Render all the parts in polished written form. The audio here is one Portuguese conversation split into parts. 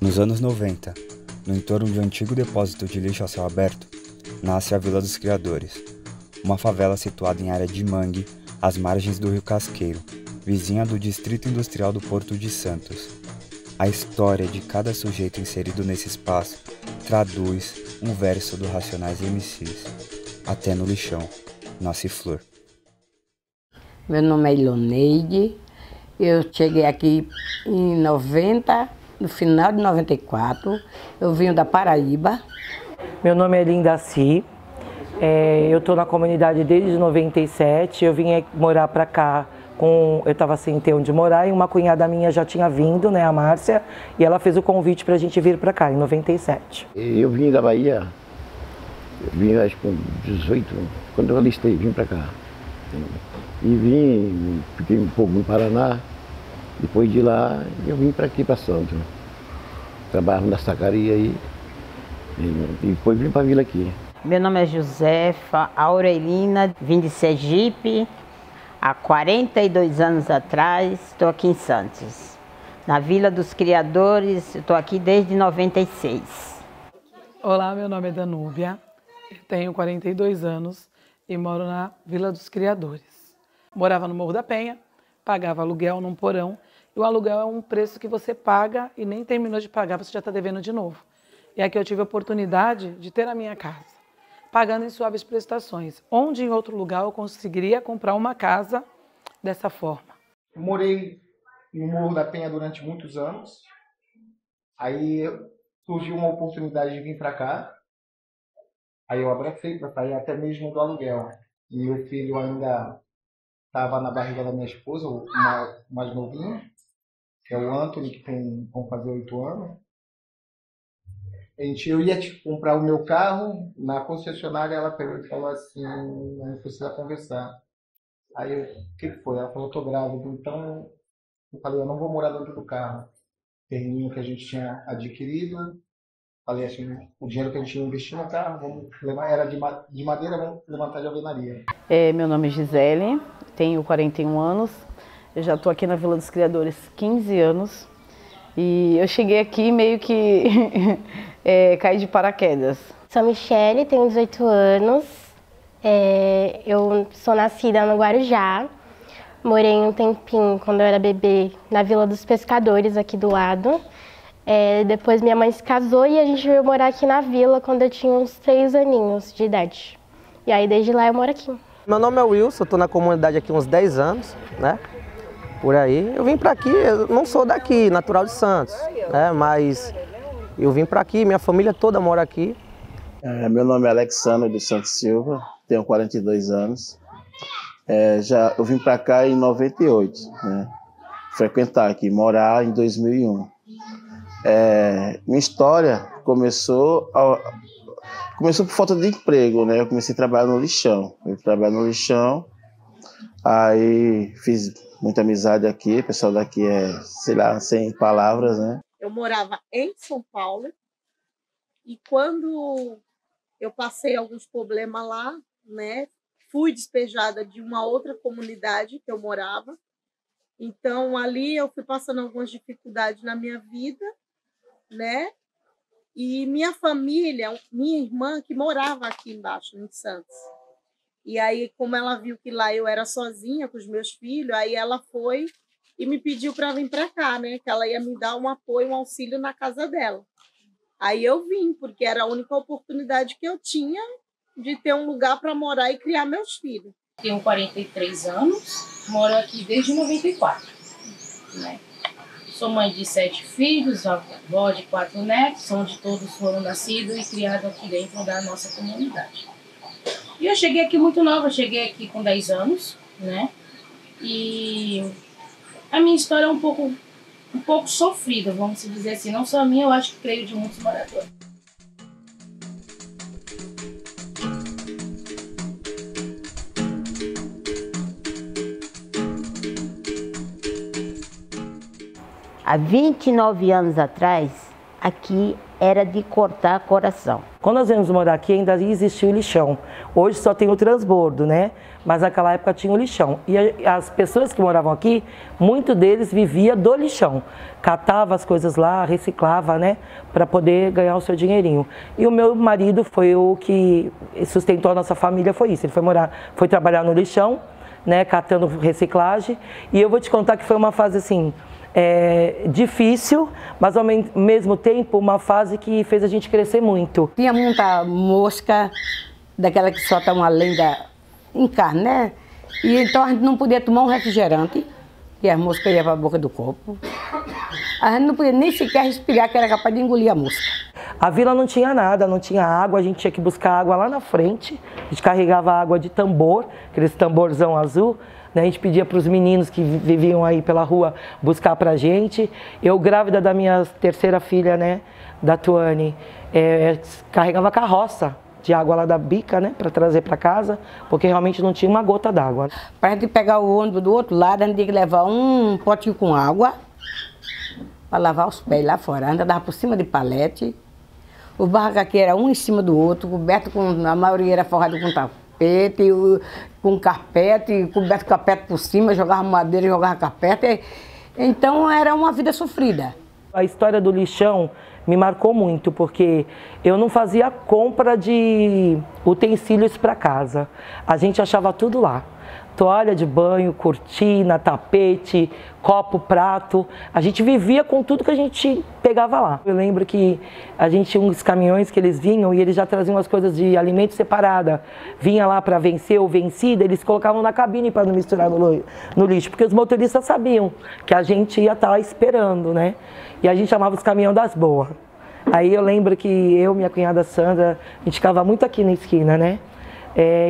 Nos anos 90, no entorno de um antigo depósito de lixo a céu aberto, nasce a Vila dos Criadores, uma favela situada em área de mangue, às margens do Rio Casqueiro, vizinha do Distrito Industrial do Porto de Santos. A história de cada sujeito inserido nesse espaço traduz um verso do Racionais MCs. Até no lixão nasce flor. Meu nome é Iloneide, eu cheguei aqui em 90, no final de 94, eu vim da Paraíba. Meu nome é Lindaci, eu estou na comunidade desde 97, eu vim morar para cá, eu estava sem ter onde morar e uma cunhada minha já tinha vindo, né, a Márcia, e ela fez o convite para a gente vir para cá, em 97. Eu vim da Bahia, eu vim acho com 18, quando eu alistei, vim para cá. E fiquei um pouco no Paraná, depois de lá eu vim para aqui, para Santos. Trabalhava na sacaria aí, e depois vim para a vila aqui. Meu nome é Josefa Aurelina, vim de Sergipe, há 42 anos atrás, estou aqui em Santos. Na Vila dos Criadores, estou aqui desde 96. Olá, meu nome é Danúbia, tenho 42 anos e moro na Vila dos Criadores. Morava no Morro da Penha, pagava aluguel num porão, e o aluguel é um preço que você paga e nem terminou de pagar, você já está devendo de novo. E aqui eu tive a oportunidade de ter a minha casa, pagando em suaves prestações, onde em outro lugar eu conseguiria comprar uma casa dessa forma. Eu morei no Morro da Penha durante muitos anos, aí surgiu uma oportunidade de vir para cá, aí eu abracei para sair até mesmo do aluguel. E meu filho ainda estava na barriga da minha esposa, o mais novinho, que é o Anthony, que vão fazer 8 anos. Eu ia comprar o meu carro, na concessionária ela pegou e falou assim, não precisa conversar. Aí eu, o que foi? Ela falou, estou grávida. Então eu falei, eu não vou morar dentro do carro. O terreno que a gente tinha adquirido, falei assim, o dinheiro que a gente ia investir no carro, vamos levar, era de madeira, vamos levantar de alvenaria. Meu nome é Gisele, tenho 41 anos, eu já estou aqui na Vila dos Criadores 15 anos e eu cheguei aqui meio que caí de paraquedas. Sou Michele, tenho 18 anos, eu sou nascida no Guarujá, morei um tempinho quando eu era bebê na Vila dos Pescadores aqui do lado. Depois minha mãe se casou e a gente veio morar aqui na vila quando eu tinha uns 3 aninhos de idade. E aí desde lá eu moro aqui. Meu nome é Wilson, estou na comunidade aqui uns 10 anos, né? Por aí. Eu vim para aqui, eu não sou daqui, natural de Santos, né? Mas eu vim para aqui, minha família toda mora aqui. Meu nome é Alexandre de Santos Silva, tenho 42 anos. Eu vim para cá em 98, né? Frequentar aqui, morar em 2001. Minha história começou por falta de emprego, né? Eu comecei a trabalhar no lixão. Aí fiz muita amizade aqui, o pessoal daqui sei lá, sem palavras, né? Eu morava em São Paulo e quando eu passei alguns problemas lá, né? Fui despejada de uma outra comunidade que eu morava. Então ali eu fui passando algumas dificuldades na minha vida, né? E minha família, minha irmã que morava aqui embaixo, em Santos. E aí, como ela viu que lá eu era sozinha com os meus filhos, aí ela foi e me pediu para vir para cá, né? Que ela ia me dar um apoio, um auxílio na casa dela. Aí eu vim, porque era a única oportunidade que eu tinha de ter um lugar para morar e criar meus filhos. Tenho 43 anos, moro aqui desde 94, né? Sou mãe de 7 filhos, avó de 4 netos, onde todos foram nascidos e criados aqui dentro da nossa comunidade. E eu cheguei aqui muito nova, cheguei aqui com 10 anos, né? E a minha história é um pouco sofrida, vamos dizer assim. Não só a minha, eu acho que creio de muitos moradores. Há 29 anos atrás, aqui era de cortar coração. Quando nós viemos morar aqui, ainda existia o lixão. Hoje só tem o transbordo, né? Mas naquela época tinha o lixão. E as pessoas que moravam aqui, muitos deles viviam do lixão. Catava as coisas lá, reciclava, né? Para poder ganhar o seu dinheirinho. E o meu marido foi o que sustentou a nossa família, foi isso. Ele foi trabalhar no lixão, né? Catando reciclagem. E eu vou te contar que foi uma fase assim... difícil, mas ao mesmo tempo uma fase que fez a gente crescer muito. Tinha muita mosca, daquela que solta uma lenda em carne, né? E então a gente não podia tomar um refrigerante, que as moscas iam para a boca do corpo. A gente não podia nem sequer respirar, que era capaz de engolir a mosca. A vila não tinha nada, não tinha água, a gente tinha que buscar água lá na frente. A gente carregava água de tambor, aqueles tamborzão azul. A gente pedia para os meninos que viviam aí pela rua buscar para a gente. Eu, grávida da minha terceira filha, né, da Tuane, carregava carroça de água lá da bica, né, para trazer para casa, porque realmente não tinha uma gota d'água. Para a gente pegar o ônibus do outro lado, a gente tinha que levar um potinho com água para lavar os pés lá fora. A gente andava por cima de palete. Os barracos aqui eram um em cima do outro, coberto com, a maioria era forrado com tapete, com carpete, coberto com carpete por cima, jogava madeira, jogava carpete. Então era uma vida sofrida. A história do lixão me marcou muito, porque eu não fazia compra de utensílios para casa. A gente achava tudo lá. Toalha de banho, cortina, tapete, copo, prato. A gente vivia com tudo que a gente pegava lá. Eu lembro que a gente tinha uns caminhões que eles vinham e eles já traziam as coisas de alimento separada. Vinha lá para vencer ou vencida, eles colocavam na cabine para não misturar no lixo, porque os motoristas sabiam que a gente ia estar lá esperando, né? E a gente chamava os caminhões das boas. Aí eu lembro que eu, minha cunhada Sandra, a gente ficava muito aqui na esquina, né?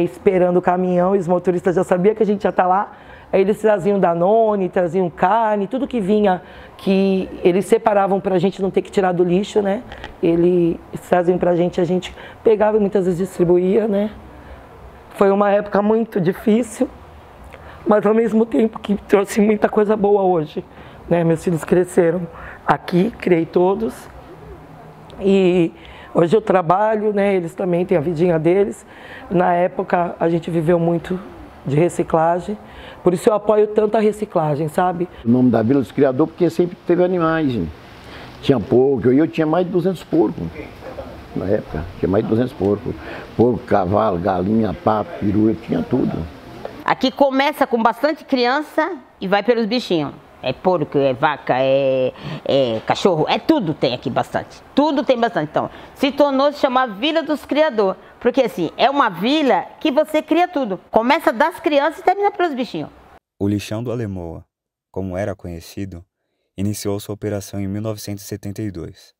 Esperando o caminhão, e os motoristas já sabiam que a gente ia estar lá. Aí eles traziam Danone, traziam carne, tudo que vinha, que eles separavam para a gente não ter que tirar do lixo, né? Eles traziam para a gente pegava e muitas vezes distribuía, né? Foi uma época muito difícil, mas ao mesmo tempo que trouxe muita coisa boa hoje, né? Meus filhos cresceram aqui, criei todos, e hoje eu trabalho, né? Eles também têm a vidinha deles. Na época a gente viveu muito de reciclagem, por isso eu apoio tanto a reciclagem, sabe? O nome da Vila dos Criadores porque sempre teve animais, gente. Tinha porco, eu tinha mais de 200 porcos na época, tinha mais de 200 porcos. Porco, cavalo, galinha, pato, peru, eu tinha tudo. Aqui começa com bastante criança e vai pelos bichinhos. É porco, é vaca, é cachorro, tudo tem aqui bastante. Tudo tem bastante. Então, se chamar Vila dos Criadores. Porque assim, é uma vila que você cria tudo. Começa das crianças e termina pelos bichinhos. O lixão do Alemoa, como era conhecido, iniciou sua operação em 1972.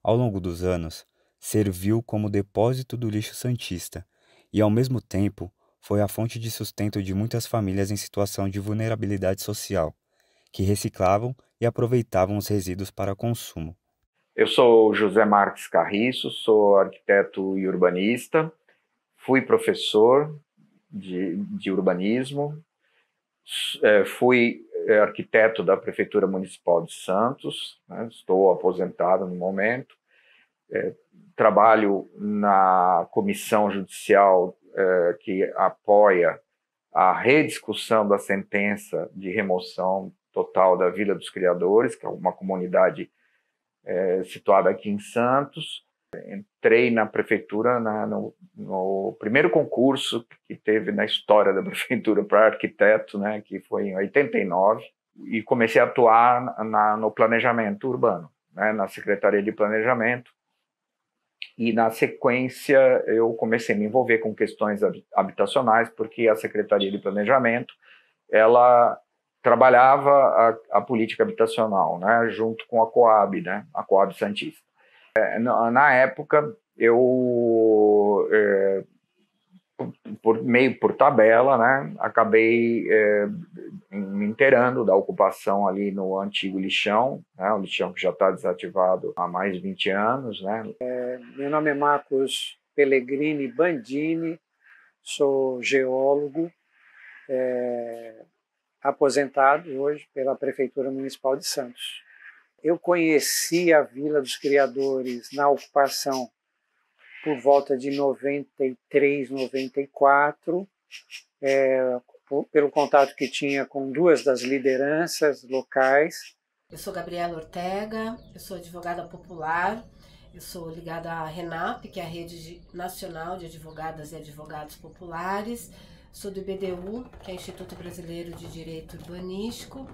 Ao longo dos anos, serviu como depósito do lixo santista e, ao mesmo tempo, foi a fonte de sustento de muitas famílias em situação de vulnerabilidade social, que reciclavam e aproveitavam os resíduos para consumo. Eu sou José Marques Carriço, sou arquiteto e urbanista, fui professor de urbanismo, fui arquiteto da Prefeitura Municipal de Santos, né, estou aposentado no momento, trabalho na comissão judicial que apoia a rediscussão da sentença de remoção total da Vila dos Criadores, que é uma comunidade situada aqui em Santos. Entrei na prefeitura no primeiro concurso que teve na história da prefeitura para arquiteto, né, que foi em 89, e comecei a atuar no planejamento urbano, né, na Secretaria de Planejamento. E na sequência eu comecei a me envolver com questões habitacionais, porque a Secretaria de Planejamento ela trabalhava a política habitacional, né, junto com a Coab, né, a Coab Santista. Na época, eu, por tabela, né, acabei me inteirando da ocupação ali no antigo lixão, né, o lixão que já está desativado há mais de 20 anos. Né. Meu nome é Marcos Pellegrini Bandini, sou geólogo, aposentado hoje pela Prefeitura Municipal de Santos. eu conheci a Vila dos Criadores na ocupação por volta de 93, 94, pelo contato que tinha com duas das lideranças locais. Eu sou Gabriela Ortega, eu sou advogada popular, eu sou ligada à RENAP, que é a Rede Nacional de Advogadas e Advogados Populares, sou do IBDU, que é Instituto Brasileiro de Direito Urbanístico,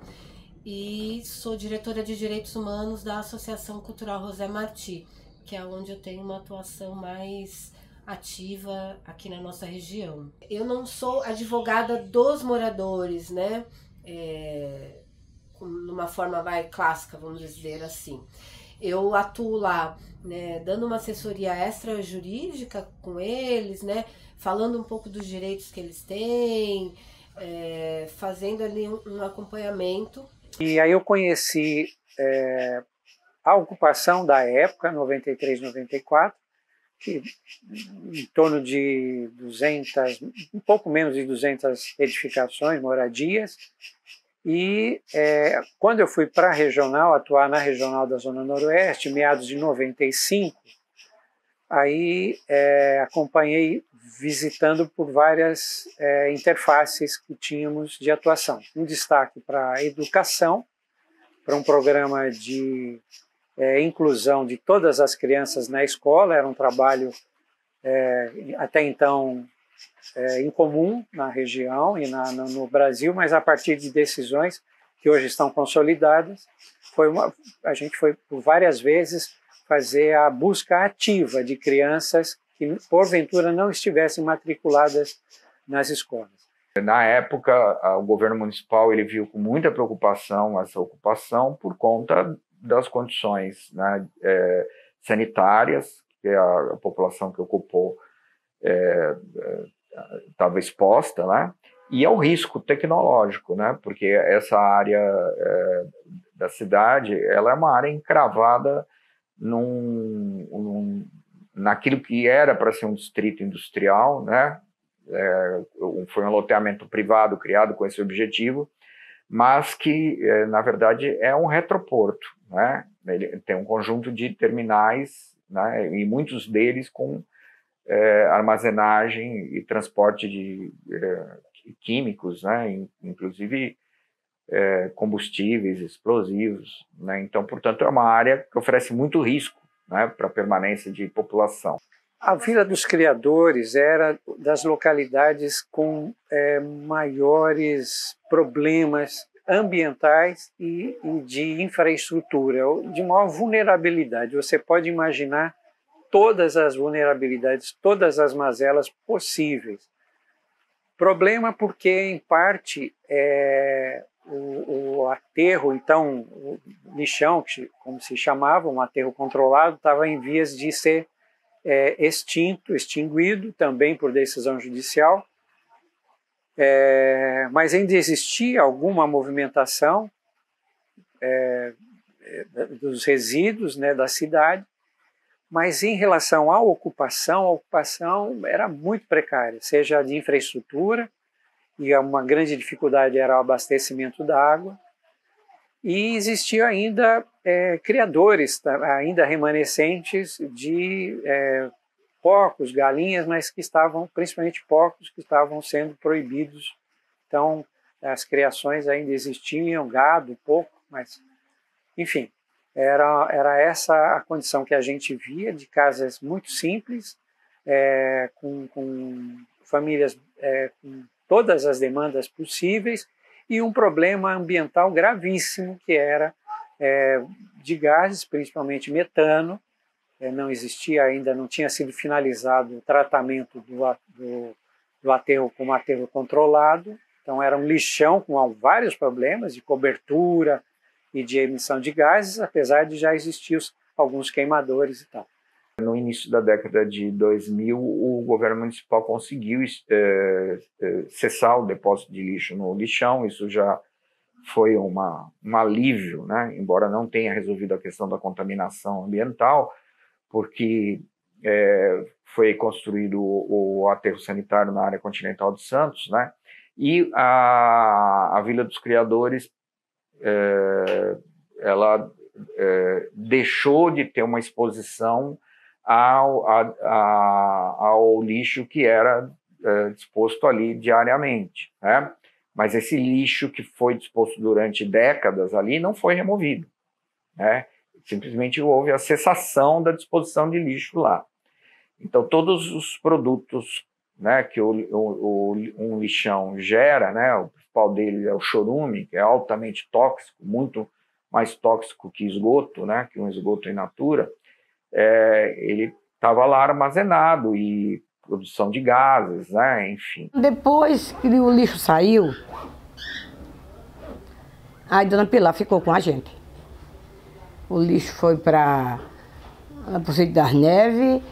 e sou diretora de Direitos Humanos da Associação Cultural José Martí, que é onde eu tenho uma atuação mais ativa aqui na nossa região. Eu não sou advogada dos moradores, né? Numa forma clássica, vamos dizer assim. Eu atuo lá, né, dando uma assessoria extrajurídica com eles, né, falando um pouco dos direitos que eles têm, fazendo ali um acompanhamento. E aí eu conheci a ocupação da época, 93, 94, que em torno de 200, um pouco menos de 200 edificações, moradias. E quando eu fui para a regional, atuar na regional da Zona Noroeste, meados de 95, aí acompanhei visitando por várias interfaces que tínhamos de atuação. Um destaque para a educação, para um programa de inclusão de todas as crianças na escola. Era um trabalho até então incomum na região e no Brasil, mas a partir de decisões que hoje estão consolidadas, a gente foi por várias vezes fazer a busca ativa de crianças que porventura não estivessem matriculadas nas escolas. Na época, o governo municipal ele viu com muita preocupação essa ocupação por conta das condições, né, sanitárias, que a população que ocupou estava exposta, né, e ao risco tecnológico, né, porque essa área da cidade ela é uma área encravada naquilo que era para ser um distrito industrial, né. Foi um loteamento privado criado com esse objetivo, mas que, na verdade, é um retroporto, né? Ele tem um conjunto de terminais, né? E muitos deles com armazenagem e transporte de químicos, né? Inclusive combustíveis, explosivos, né? Então, portanto, é uma área que oferece muito risco, né, para a permanência de população. A Vila dos Criadores era das localidades com maiores problemas ambientais e de infraestrutura, de maior vulnerabilidade. Você pode imaginar todas as vulnerabilidades, todas as mazelas possíveis. Problema porque, em parte, o aterro, então, o lixão, como se chamava, um aterro controlado, estava em vias de ser extinguido, também por decisão judicial, mas ainda existia alguma movimentação dos resíduos, né, da cidade, mas em relação à ocupação, a ocupação era muito precária, seja de infraestrutura, e uma grande dificuldade era o abastecimento da água, e existiam ainda criadores, ainda remanescentes de porcos, galinhas, mas que estavam, principalmente porcos, que estavam sendo proibidos. Então, as criações ainda existiam, gado, pouco, mas, enfim, era essa a condição que a gente via, de casas muito simples, com famílias com todas as demandas possíveis, e um problema ambiental gravíssimo, que era de gases, principalmente metano. Não existia ainda, não tinha sido finalizado o tratamento do aterro como aterro controlado, então era um lixão com vários problemas de cobertura e de emissão de gases, apesar de já existir alguns queimadores e tal. No início da década de 2000, o governo municipal conseguiu cessar o depósito de lixo no lixão. Isso já foi um alívio, né? Embora não tenha resolvido a questão da contaminação ambiental, porque foi construído o aterro sanitário na área continental de Santos, né? E a Vila dos Criadores, ela deixou de ter uma exposição ao lixo que era disposto ali diariamente, né? Mas esse lixo que foi disposto durante décadas ali não foi removido, né? Simplesmente houve a cessação da disposição de lixo lá. Então, todos os produtos, né, que um lixão gera, né, o principal dele é o chorume, que é altamente tóxico, muito mais tóxico que esgoto, né, que um esgoto in natura, ele estava lá armazenado e produção de gases, né, enfim. Depois que o lixo saiu, a dona Pilar ficou com a gente. O lixo foi para o Sítio das Neves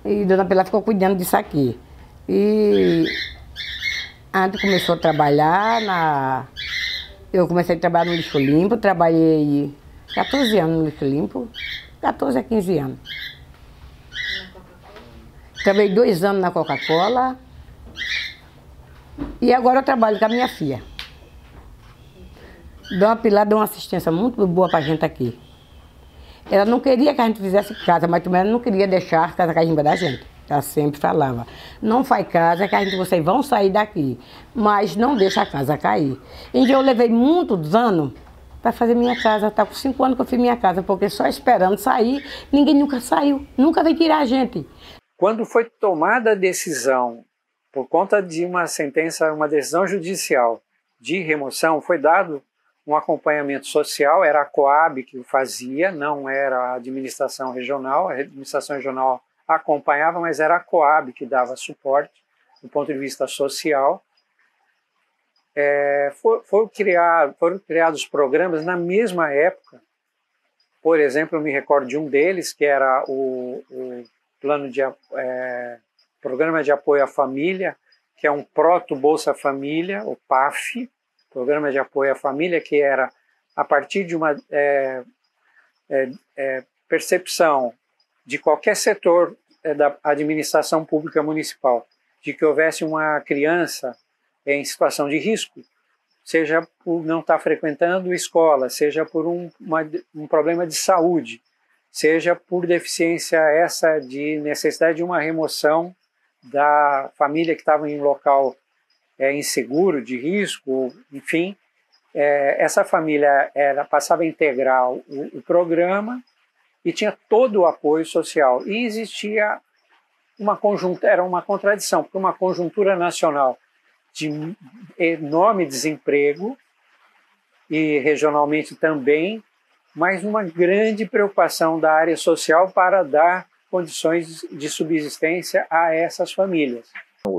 e dona Pilar ficou cuidando disso aqui. E a gente começou a trabalhar eu comecei a trabalhar no lixo limpo, trabalhei 14 anos no lixo limpo, 14 a 15 anos. Trabalhei 2 anos na Coca-Cola e agora eu trabalho com a minha filha. Dona Pilar deu uma assistência muito boa para a gente aqui. Ela não queria que a gente fizesse casa, mas também ela não queria deixar a casa cair da gente. Ela sempre falava, não faz casa, que vocês vão sair daqui, mas não deixa a casa cair. E eu levei muitos anos para fazer minha casa, está com 5 anos que eu fiz minha casa, porque só esperando sair, ninguém nunca saiu, nunca veio tirar a gente. Quando foi tomada a decisão, por conta de uma sentença, uma decisão judicial de remoção, foi dado um acompanhamento social, era a Coab que o fazia, não era a administração regional acompanhava, mas era a Coab que dava suporte do ponto de vista social. Foram criados programas na mesma época. Por exemplo, eu me recordo de um deles, que era o Programa de Apoio à Família, que é um proto-Bolsa Família, o PAF, Programa de Apoio à Família, que era a partir de uma percepção de qualquer setor da administração pública municipal, de que houvesse uma criança em situação de risco, seja por não estar frequentando escola, seja por um problema de saúde, seja por deficiência de necessidade de uma remoção da família que estava em um local inseguro, de risco, enfim, essa família passava a integrar o programa e tinha todo o apoio social. E existia era uma contradição, porque uma conjuntura nacional de enorme desemprego, e regionalmente também, mas uma grande preocupação da área social para dar condições de subsistência a essas famílias.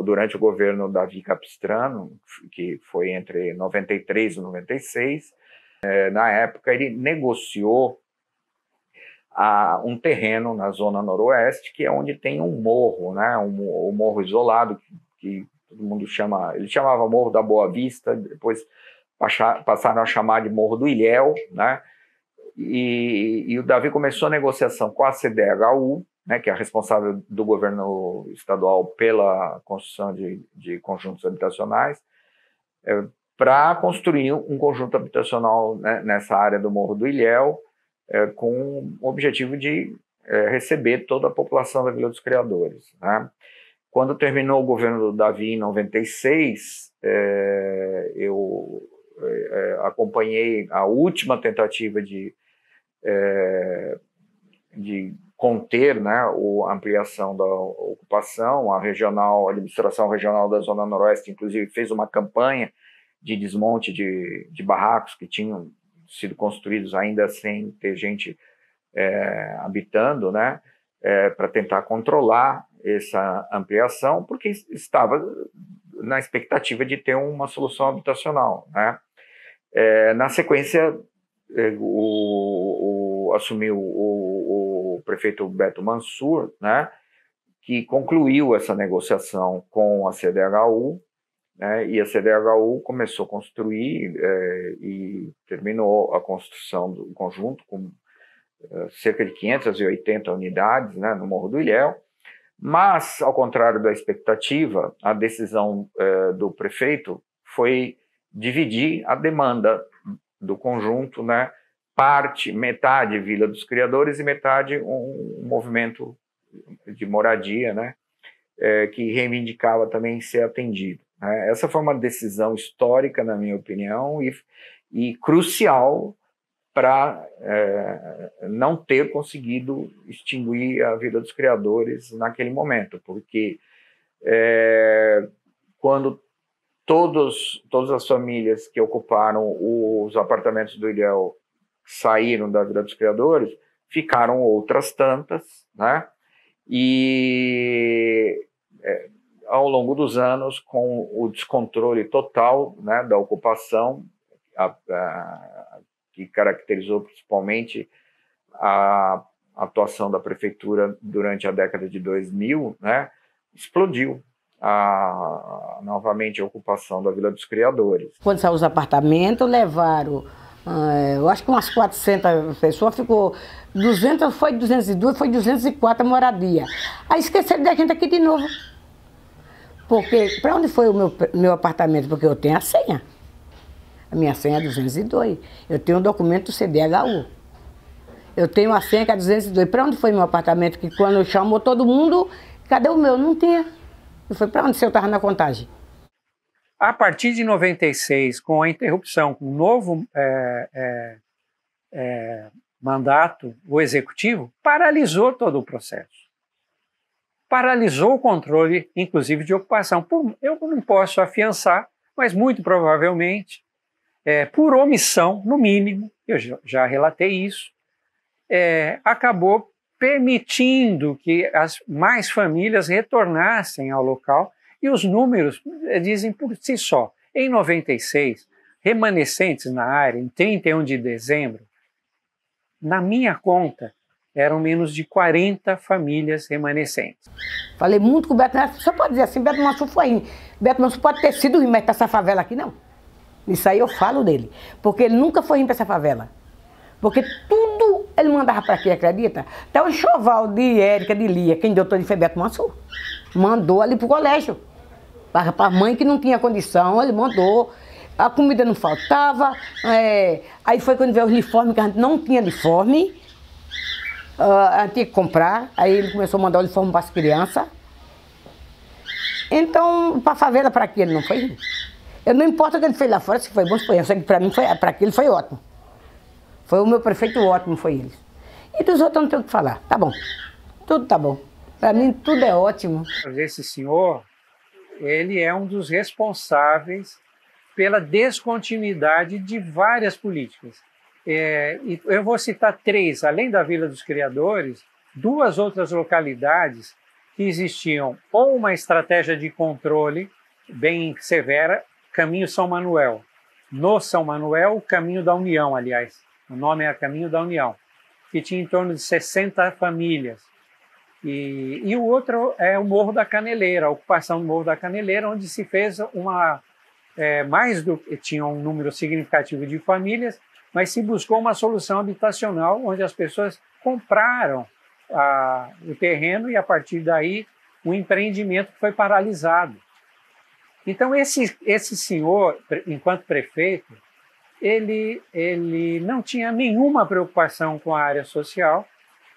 Durante o governo Davi Capistrano, que foi entre 93 e 96, na época ele negociou um terreno na zona noroeste, que é onde tem um morro, né, um morro isolado, que todo mundo ele chamava Morro da Boa Vista, depois passaram a chamar de Morro do Ilhéu, né, e o Davi começou a negociação com a CDHU, né, que é a responsável do governo estadual pela construção de conjuntos habitacionais, para construir um conjunto habitacional, né, nessa área do Morro do Ilhéu, com o objetivo de receber toda a população da Vila dos Criadores, né? Quando terminou o governo do Davi em 96, eu acompanhei a última tentativa de conter, né, a ampliação da ocupação. A administração regional da Zona Noroeste, inclusive, fez uma campanha de desmonte de barracos que tinham sido construídos ainda sem ter gente habitando, né, para tentar controlar essa ampliação, porque estava na expectativa de ter uma solução habitacional, né. Na sequência, assumiu o prefeito Beto Mansur, né, que concluiu essa negociação com a CDHU, né, e a CDHU começou a construir e terminou a construção do conjunto com cerca de 580 unidades, né, no Morro do Ilhéu. Mas, ao contrário da expectativa, a decisão do prefeito foi dividir a demanda do conjunto, né, metade Vila dos Criadores e metade um movimento de moradia, né, que reivindicava também ser atendido. Né? Essa foi uma decisão histórica, na minha opinião, e crucial para não ter conseguido extinguir a Vila dos Criadores naquele momento, porque quando todas as famílias que ocuparam os apartamentos do Ilhéu saíram da Vila dos Criadores, ficaram outras tantas, né? E ao longo dos anos, com o descontrole total, né, da ocupação, que caracterizou principalmente a atuação da prefeitura durante a década de 2000, né, explodiu novamente a ocupação da Vila dos Criadores. Quando saiu os apartamentos, levaram, eu acho que umas 400 pessoas, ficou 200, foi 202, foi 204 moradia. Aí esqueceram da gente aqui de novo. Porque, para onde foi o meu apartamento? Porque eu tenho a senha. A minha senha é 202. Eu tenho um documento do CDHU. Eu tenho a senha que é 202. Para onde foi meu apartamento? Que quando chamou todo mundo, cadê o meu? Não tinha. Eu falei, para onde se eu estava na contagem? A partir de 96, com a interrupção, com o novo mandato, o executivo paralisou todo o processo. Paralisou o controle, inclusive, de ocupação. Eu não posso afiançar, mas muito provavelmente, por omissão, no mínimo, eu já relatei isso, acabou permitindo que as mais famílias retornassem ao local, e os números dizem por si só. Em 96, remanescentes na área, em 31 de dezembro, na minha conta, eram menos de 40 famílias remanescentes. Falei muito com o Beto Manso, só pode dizer assim, Beto Manso foi ruim. Beto Manso pode ter sido ruim, mas para essa favela aqui não. Isso aí eu falo dele, porque ele nunca foi ruim para essa favela. Porque tudo ele mandava para aqui, acredita? Até o enxoval de Érica, de Lia, quem deu todo foi Beto Manso. Mandou ali pro colégio. Para a mãe que não tinha condição, ele mandou. A comida não faltava. Aí foi quando veio os uniformes, que a gente não tinha uniforme. A gente tinha que comprar. Aí ele começou a mandar o uniforme para as crianças. Então, para a favela, para aqui ele não foi. Eu não importa o que ele fez lá fora, se foi bom, se foi. Eu sei que para mim, para aqui ele foi ótimo. Foi o meu prefeito ótimo, foi ele. E dos outros eu não tenho o que falar. Tá bom. Tudo tá bom. Para mim, tudo é ótimo. Esse senhor, ele é um dos responsáveis pela descontinuidade de várias políticas. E eu vou citar três, além da Vila dos Criadores, duas outras localidades que existiam ou uma estratégia de controle bem severa, Caminho São Manuel. No São Manuel, o Caminho da União, aliás. O nome era Caminho da União, que tinha em torno de 60 famílias. E o outro é o Morro da Caneleira, a ocupação do Morro da Caneleira, onde se fez tinha um número significativo de famílias, mas se buscou uma solução habitacional, onde as pessoas compraram o terreno e, a partir daí, o empreendimento foi paralisado. Então, esse senhor, enquanto prefeito, ele não tinha nenhuma preocupação com a área social,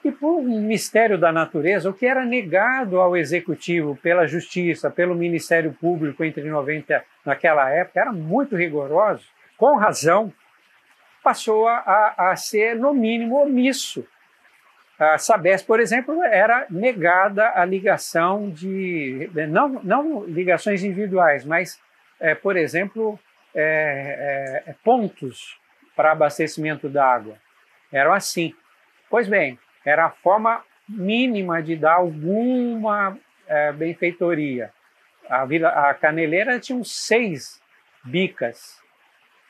e por um mistério da natureza, o que era negado ao Executivo pela Justiça, pelo Ministério Público naquela época, era muito rigoroso, com razão, passou a ser, no mínimo, omisso. A Sabesp, por exemplo, era negada a ligação de... Não ligações individuais, mas, por exemplo, pontos para abastecimento da água. Eram assim. Pois bem, era a forma mínima de dar alguma benfeitoria. A Caneleira tinha 6 bicas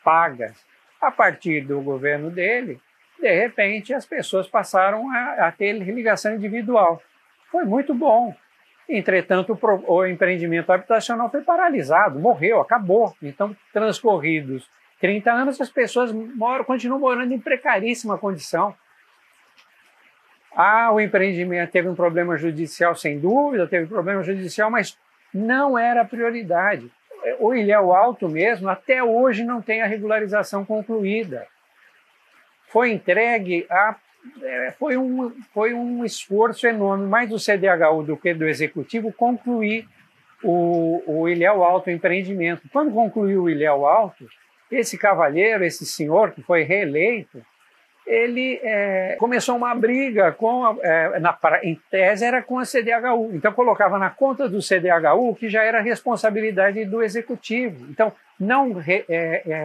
pagas. A partir do governo dele, de repente, as pessoas passaram a ter ligação individual. Foi muito bom. Entretanto, o empreendimento habitacional foi paralisado, morreu, acabou. Então, transcorridos 30 anos, as pessoas continuam morando em precaríssima condição. O empreendimento teve um problema judicial, sem dúvida, teve problema judicial, mas não era prioridade. O Ilhéu Alto mesmo, até hoje, não tem a regularização concluída. foi entregue a... Foi um esforço enorme, mais do CDHU do que do Executivo, concluir o Ilhéu Alto empreendimento. Quando concluiu o Ilhéu Alto, esse cavalheiro, esse senhor que foi reeleito, ele começou uma briga em tese era com a CDHU. Então colocava na conta do CDHU que já era responsabilidade do Executivo. Então não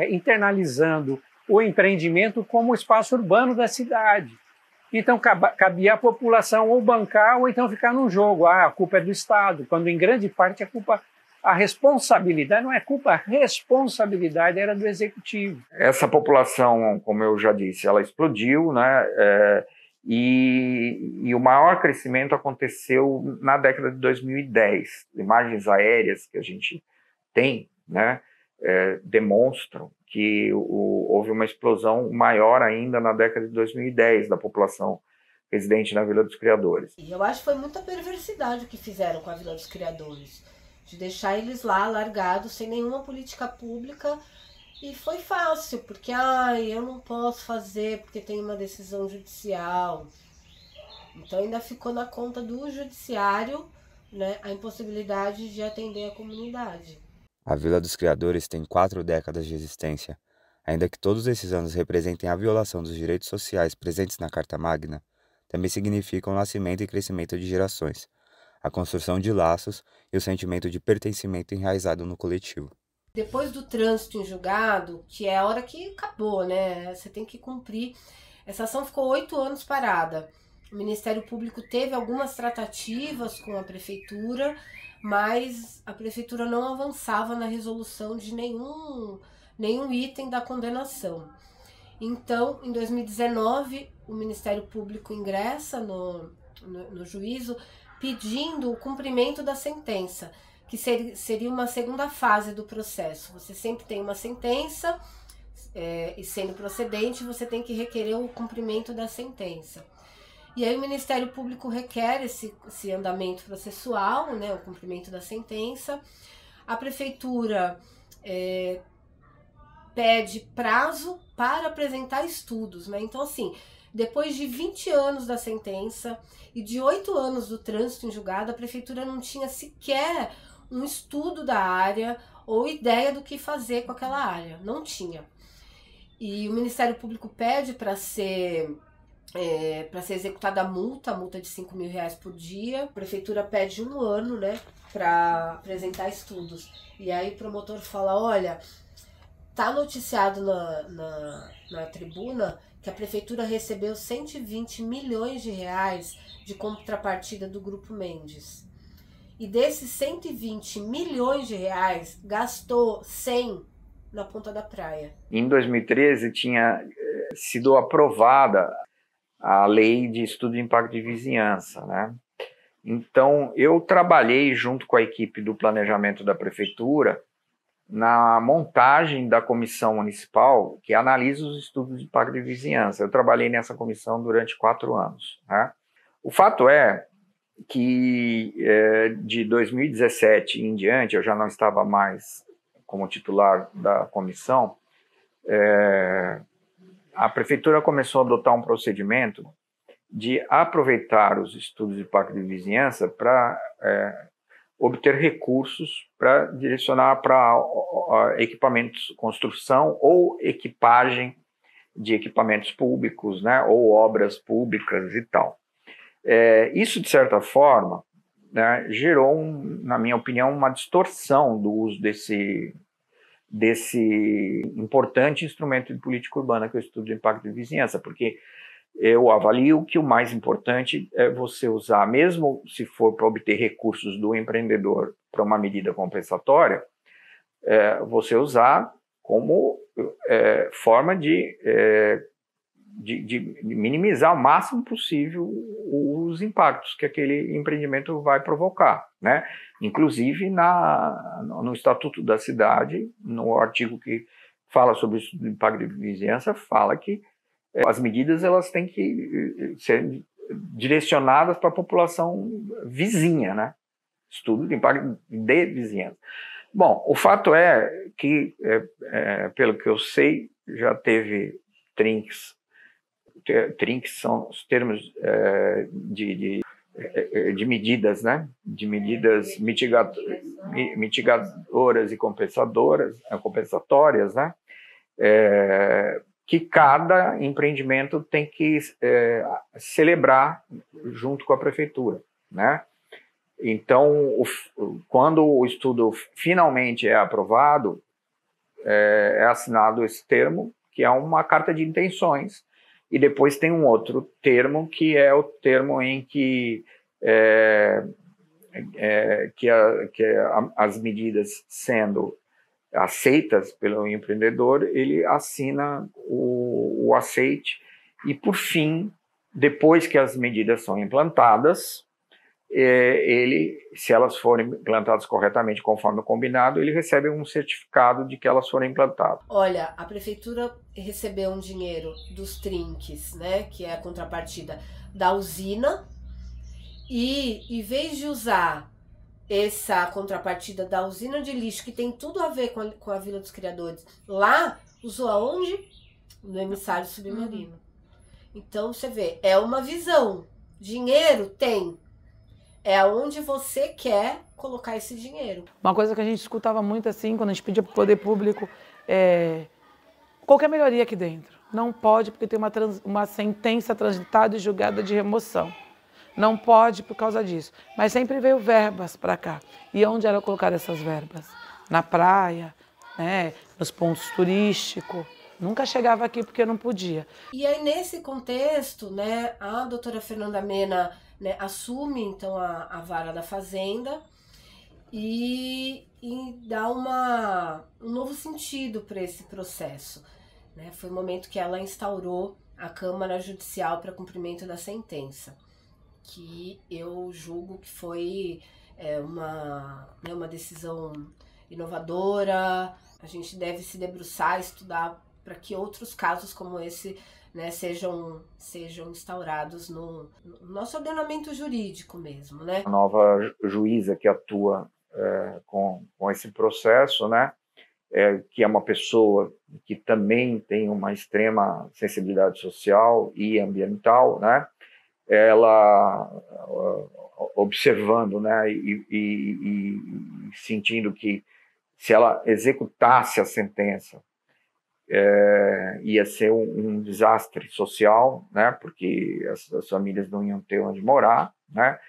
internalizando o empreendimento como espaço urbano da cidade. Então cabia à população ou bancar ou então ficar num jogo. A culpa é do Estado, quando em grande parte a responsabilidade, não é culpa, a responsabilidade era do Executivo. Essa população, como eu já disse, ela explodiu, né? E o maior crescimento aconteceu na década de 2010. Imagens aéreas que a gente tem, né, demonstram que houve uma explosão maior ainda na década de 2010 da população residente na Vila dos Criadores. E eu acho que foi muita perversidade o que fizeram com a Vila dos Criadores, de deixar eles lá largados, sem nenhuma política pública, e foi fácil, porque eu não posso fazer porque tem uma decisão judicial. Então ainda ficou na conta do judiciário, né, a impossibilidade de atender a comunidade. A Vila dos Criadores tem 4 décadas de existência. Ainda que todos esses anos representem a violação dos direitos sociais presentes na Carta Magna, também significam o nascimento e crescimento de gerações, a construção de laços e o sentimento de pertencimento enraizado no coletivo. Depois do trânsito em julgado, que é a hora que acabou, né? Você tem que cumprir. Essa ação ficou 8 anos parada. O Ministério Público teve algumas tratativas com a Prefeitura, mas a Prefeitura não avançava na resolução de nenhum item da condenação. Então, em 2019, o Ministério Público ingressa no juízo pedindo o cumprimento da sentença, que seria uma segunda fase do processo. Você sempre tem uma sentença, e sendo procedente, você tem que requerer o cumprimento da sentença. E aí o Ministério Público requer esse andamento processual, né, o cumprimento da sentença. A Prefeitura pede prazo para apresentar estudos, né? Então, assim, depois de 20 anos da sentença e de 8 anos do trânsito em julgado, a Prefeitura não tinha sequer um estudo da área ou ideia do que fazer com aquela área. Não tinha. E o Ministério Público pede para ser executada a multa de R$5.000 por dia. A Prefeitura pede 1 ano, né, para apresentar estudos. E aí o promotor fala, olha, tá noticiado na tribuna que a Prefeitura recebeu R$120 milhões de contrapartida do Grupo Mendes. E desses R$120 milhões, gastou 100 na Ponta da Praia. Em 2013 tinha sido aprovada a lei de estudo de impacto de vizinhança, né? Então, eu trabalhei junto com a equipe do planejamento da Prefeitura na montagem da comissão municipal que analisa os estudos de impacto de vizinhança. Eu trabalhei nessa comissão durante 4 anos, né? O fato é que de 2017 em diante, eu já não estava mais como titular da comissão, a Prefeitura começou a adotar um procedimento de aproveitar os estudos de impacto de vizinhança para obter recursos para direcionar para equipamentos, construção ou equipagem de equipamentos públicos, né, ou obras públicas e tal. Isso, de certa forma, né, gerou, na minha opinião, uma distorção do uso desse importante instrumento de política urbana que é o estudo de impacto de vizinhança, porque eu avalio que o mais importante é você usar, mesmo se for para obter recursos do empreendedor para uma medida compensatória, você usar como forma de minimizar o máximo possível os impactos que aquele empreendimento vai provocar, né? Inclusive no Estatuto da Cidade, no artigo que fala sobre o estudo de impacto de vizinhança, fala que as medidas elas têm que ser direcionadas para a população vizinha, né? Estudo de impacto de vizinhança. Bom, o fato é que, pelo que eu sei, já teve trinques TRINCs são os termos de medidas, né? De medidas mitigadoras e compensatórias, né? Que cada empreendimento tem que celebrar junto com a prefeitura, né? Então, quando o estudo finalmente é aprovado, é assinado esse termo, que é uma carta de intenções, e depois tem um outro termo, que é o termo em que as medidas sendo aceitas pelo empreendedor, ele assina o aceite, e por fim, depois que as medidas são implantadas, se elas forem implantadas corretamente conforme o combinado, ele recebe um certificado de que elas foram implantadas. Olha, a prefeitura recebeu um dinheiro dos TRINCs, né, que é a contrapartida da usina, e em vez de usar essa contrapartida da usina de lixo, que tem tudo a ver com a Vila dos Criadores, lá usou aonde? No emissário submarino. Então você vê, é uma visão. Dinheiro tem. É aonde você quer colocar esse dinheiro. Uma coisa que a gente escutava muito assim, quando a gente pedia para o poder público, qualquer melhoria aqui dentro. Não pode porque tem uma sentença transitada e julgada de remoção. Não pode por causa disso. Mas sempre veio verbas para cá. E onde era colocar essas verbas? Na praia, né? Nos pontos turísticos. Nunca chegava aqui porque não podia. E aí, nesse contexto, né, a doutora Fernanda Mena, né, assume, então, a vara da Fazenda e dá um novo sentido para esse processo. Né? Foi o momento que ela instaurou a Câmara Judicial para cumprimento da sentença, que eu julgo que foi uma decisão inovadora. A gente deve se debruçar, estudar para que outros casos como esse, né, sejam instaurados no nosso ordenamento jurídico mesmo, né? A nova juíza que atua com esse processo, né, que é uma pessoa que também tem uma extrema sensibilidade social e ambiental, né? Ela observando, né, e sentindo que se ela executasse a sentença, ia ser um desastre social, né, porque as famílias não iam ter onde morar, né,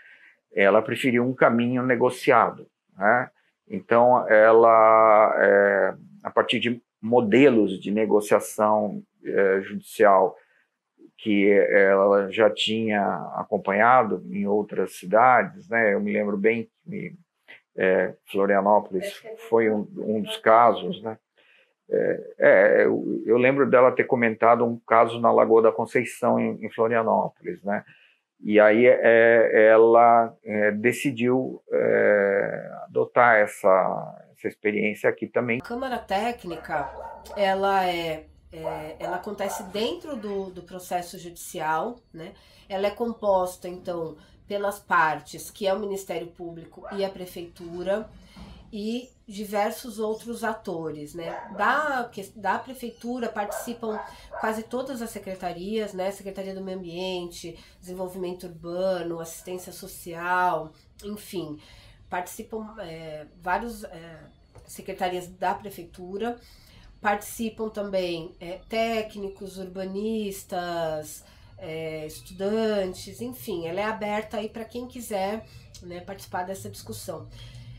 ela preferiu um caminho negociado, né, então ela, a partir de modelos de negociação judicial que ela já tinha acompanhado em outras cidades, né, eu me lembro bem que Florianópolis foi um dos casos, né. Eu lembro dela ter comentado um caso na Lagoa da Conceição, em Florianópolis, né? E aí ela decidiu adotar essa experiência aqui também. A Câmara Técnica, ela acontece dentro do processo judicial, né? Ela é composta, então, pelas partes, que é o Ministério Público e a Prefeitura, e diversos outros atores, né? Da prefeitura participam quase todas as secretarias, né? Secretaria do Meio Ambiente, Desenvolvimento Urbano, Assistência Social, enfim, participam várias secretarias da prefeitura, participam também técnicos, urbanistas, estudantes, enfim, ela é aberta aí para quem quiser, né, participar dessa discussão.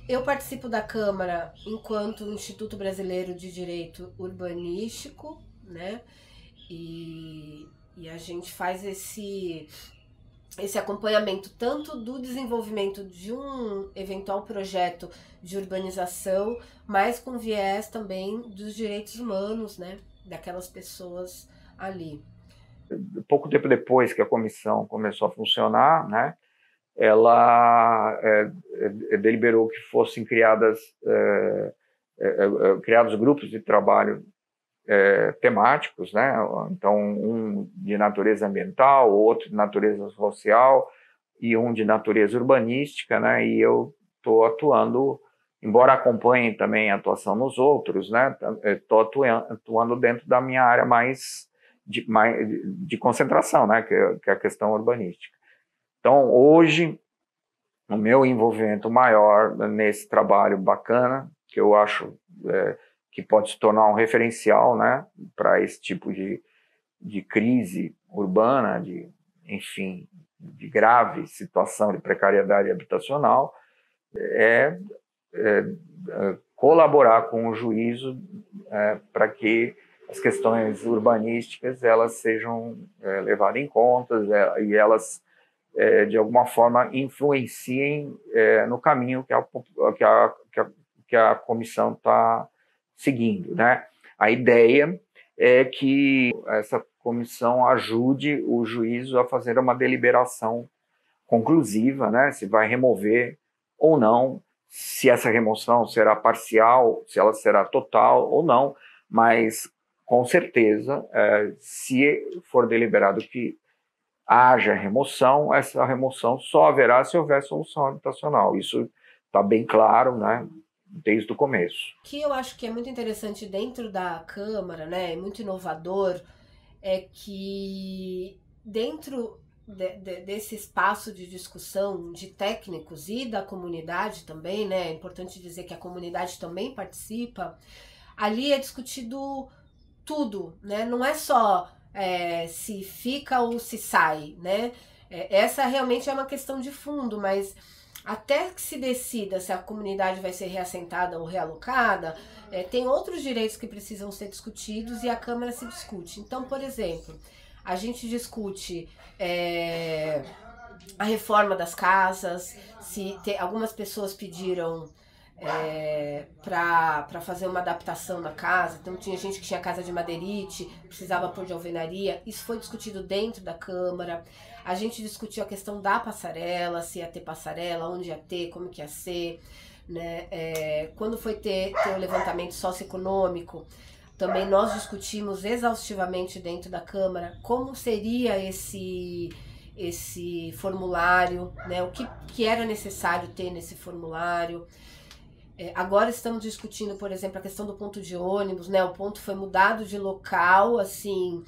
Eu participo da Câmara enquanto Instituto Brasileiro de Direito Urbanístico, né? E a gente faz esse acompanhamento tanto do desenvolvimento de um eventual projeto de urbanização, mas com viés também dos direitos humanos, né? Daquelas pessoas ali. Pouco tempo depois que a comissão começou a funcionar, né? Ela deliberou que fossem criados grupos de trabalho temáticos, né? Então, um de natureza ambiental, outro de natureza social e um de natureza urbanística, né? E eu estou atuando, embora acompanhe também a atuação nos outros, né? Estou atuando dentro da minha área mais de concentração, né, que é a questão urbanística. Então, hoje, o meu envolvimento maior nesse trabalho bacana, que eu acho que pode se tornar um referencial, né, para esse tipo de crise urbana, enfim, de grave situação de precariedade habitacional, colaborar com o juízo para que as questões urbanísticas elas sejam levadas em conta e elas, de alguma forma, influenciem no caminho que a comissão está seguindo, né? A ideia é que essa comissão ajude o juízo a fazer uma deliberação conclusiva, né? Se vai remover ou não, se essa remoção será parcial, se ela será total ou não, mas com certeza, se for deliberado que haja remoção, essa remoção só haverá se houver solução habitacional. Isso está bem claro, né, desde o começo. O que eu acho que é muito interessante dentro da Câmara, né, é muito inovador, é que dentro desse espaço de discussão de técnicos e da comunidade também, né, é importante dizer que a comunidade também participa, ali é discutido tudo, né, não é só se fica ou se sai, né, essa realmente é uma questão de fundo, mas até que se decida se a comunidade vai ser reassentada ou realocada, tem outros direitos que precisam ser discutidos e a Câmara se discute. Então, por exemplo, a gente discute a reforma das casas, algumas pessoas pediram para fazer uma adaptação na casa, então tinha gente que tinha casa de madeirite, precisava pôr de alvenaria, isso foi discutido dentro da Câmara. A gente discutiu a questão da passarela, se ia ter passarela, onde ia ter, como que ia ser, né? Quando foi ter o levantamento socioeconômico, também nós discutimos exaustivamente dentro da Câmara como seria esse formulário, né? O que era necessário ter nesse formulário. Agora estamos discutindo, por exemplo, a questão do ponto de ônibus, né? O ponto foi mudado de local, assim,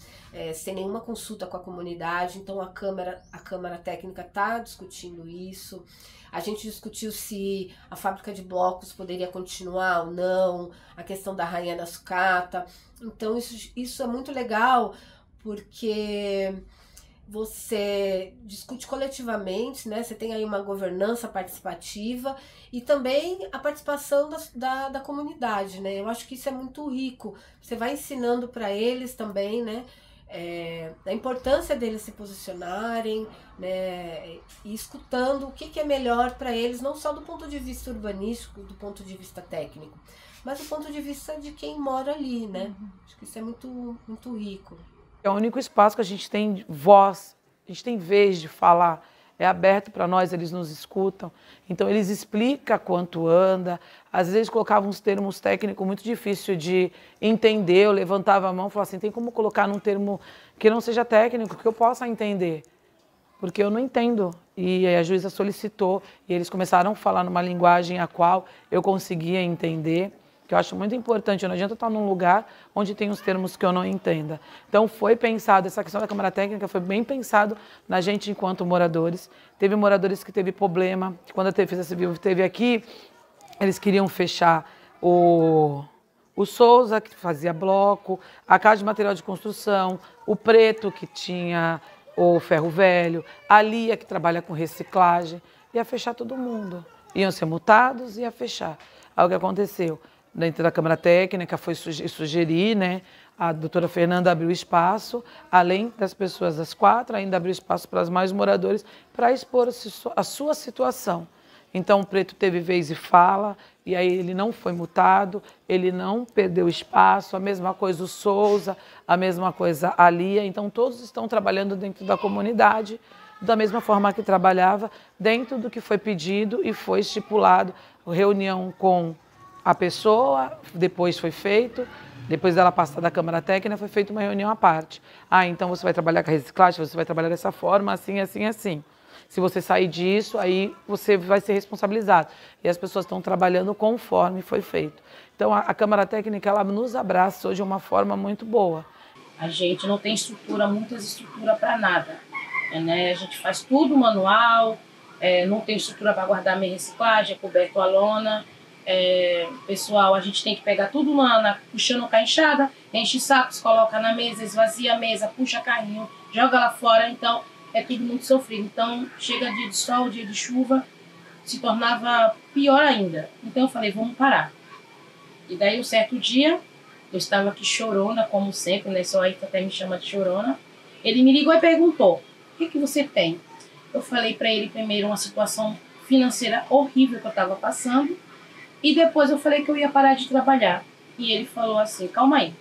sem nenhuma consulta com a comunidade, então a Câmara Técnica está discutindo isso. A gente discutiu se a fábrica de blocos poderia continuar ou não, a questão da Rainha da Sucata. Então isso é muito legal, porque você discute coletivamente, né? Você tem aí uma governança participativa e também a participação da comunidade, né? Eu acho que isso é muito rico. Você vai ensinando para eles também, né? A importância deles se posicionarem, né? E escutando o que é melhor para eles, não só do ponto de vista urbanístico, do ponto de vista técnico, mas do ponto de vista de quem mora ali, né? Acho que isso é muito, muito rico. É o único espaço que a gente tem voz, a gente tem vez de falar, é aberto para nós, eles nos escutam. Então eles explicam quanto anda, às vezes colocavam uns termos técnicos muito difíceis de entender, eu levantava a mão e falava assim, tem como colocar num termo que não seja técnico, que eu possa entender, porque eu não entendo. E aí a juíza solicitou e eles começaram a falar numa linguagem a qual eu conseguia entender, que eu acho muito importante, não adianta estar num lugar onde tem os termos que eu não entenda. Então foi pensado, essa questão da Câmara Técnica foi bem pensado na gente enquanto moradores. Teve moradores que teve problema, quando a Defesa Civil esteve aqui, eles queriam fechar o Souza, que fazia bloco, a Casa de Material de Construção, o Preto, que tinha o Ferro Velho, a Lia, que trabalha com reciclagem, ia fechar todo mundo. Iam ser multados e ia fechar. Aí o que aconteceu? Dentro da Câmara Técnica foi sugerir, né, a doutora Fernanda abriu espaço, além das pessoas das 4, ainda abriu espaço para os mais moradores, para expor a sua situação. Então o Preto teve vez e fala, e aí ele não foi multado, ele não perdeu espaço, a mesma coisa o Souza, a mesma coisa a Lia, então todos estão trabalhando dentro da comunidade, da mesma forma que trabalhava, dentro do que foi pedido e foi estipulado, reunião com a pessoa, depois foi feito, depois dela passar da Câmara Técnica, foi feita uma reunião à parte. Então você vai trabalhar com a reciclagem, você vai trabalhar dessa forma, assim, assim, assim. Se você sair disso, aí você vai ser responsabilizado. E as pessoas estão trabalhando conforme foi feito. Então a Câmara Técnica, ela nos abraça hoje de uma forma muito boa. A gente não tem muitas estruturas para nada, né? A gente faz tudo manual, não tem estrutura para guardar meia reciclagem, é coberto a lona. Pessoal, a gente tem que pegar tudo puxando com a enxada, enche sacos, coloca na mesa, esvazia a mesa, puxa carrinho, joga lá fora, então é tudo muito sofrido. Então chega dia de sol, dia de chuva, se tornava pior ainda. Então eu falei, vamos parar. E daí um certo dia, eu estava aqui chorona, como sempre, né? Só aí que até me chama de chorona. Ele me ligou e perguntou, o que você tem? Eu falei para ele primeiro uma situação financeira horrível que eu estava passando, e depois eu falei que eu ia parar de trabalhar. E ele falou assim, calma aí.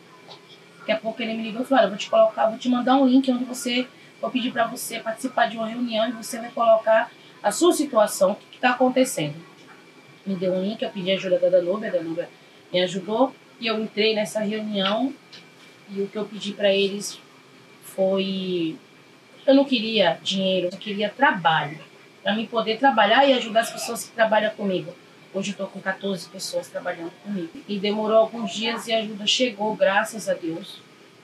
Daqui a pouco ele me ligou e falou, olha, vou te mandar um link onde vou pedir para você participar de uma reunião e você vai colocar a sua situação, o que está acontecendo. Me deu um link, eu pedi ajuda da Danúbia, a Danúbia me ajudou, e eu entrei nessa reunião, e o que eu pedi para eles foi... Eu não queria dinheiro, eu queria trabalho, para mim poder trabalhar e ajudar as pessoas que trabalham comigo. Hoje eu estou com 14 pessoas trabalhando comigo. E demorou alguns dias e a ajuda chegou, graças a Deus.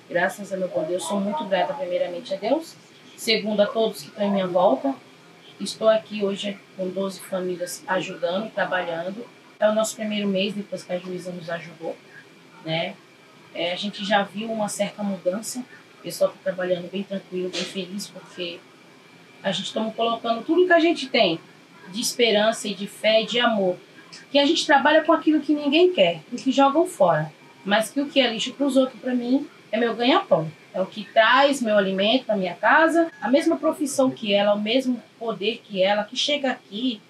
Graças a meu bom Deus. Sou muito grata, primeiramente, a Deus. Segundo, a todos que estão em minha volta. Estou aqui hoje com 12 famílias ajudando, trabalhando. É o nosso primeiro mês, depois que a juíza nos ajudou, né? A gente já viu uma certa mudança. O pessoal está trabalhando bem tranquilo, bem feliz, porque a gente está colocando tudo que a gente tem de esperança e de fé e de amor. Que a gente trabalha com aquilo que ninguém quer, o que jogam fora. Mas que o que é lixo para os outros, para mim, é meu ganha-pão. É o que traz meu alimento para minha casa, a mesma profissão que ela, o mesmo poder que ela, que chega aqui,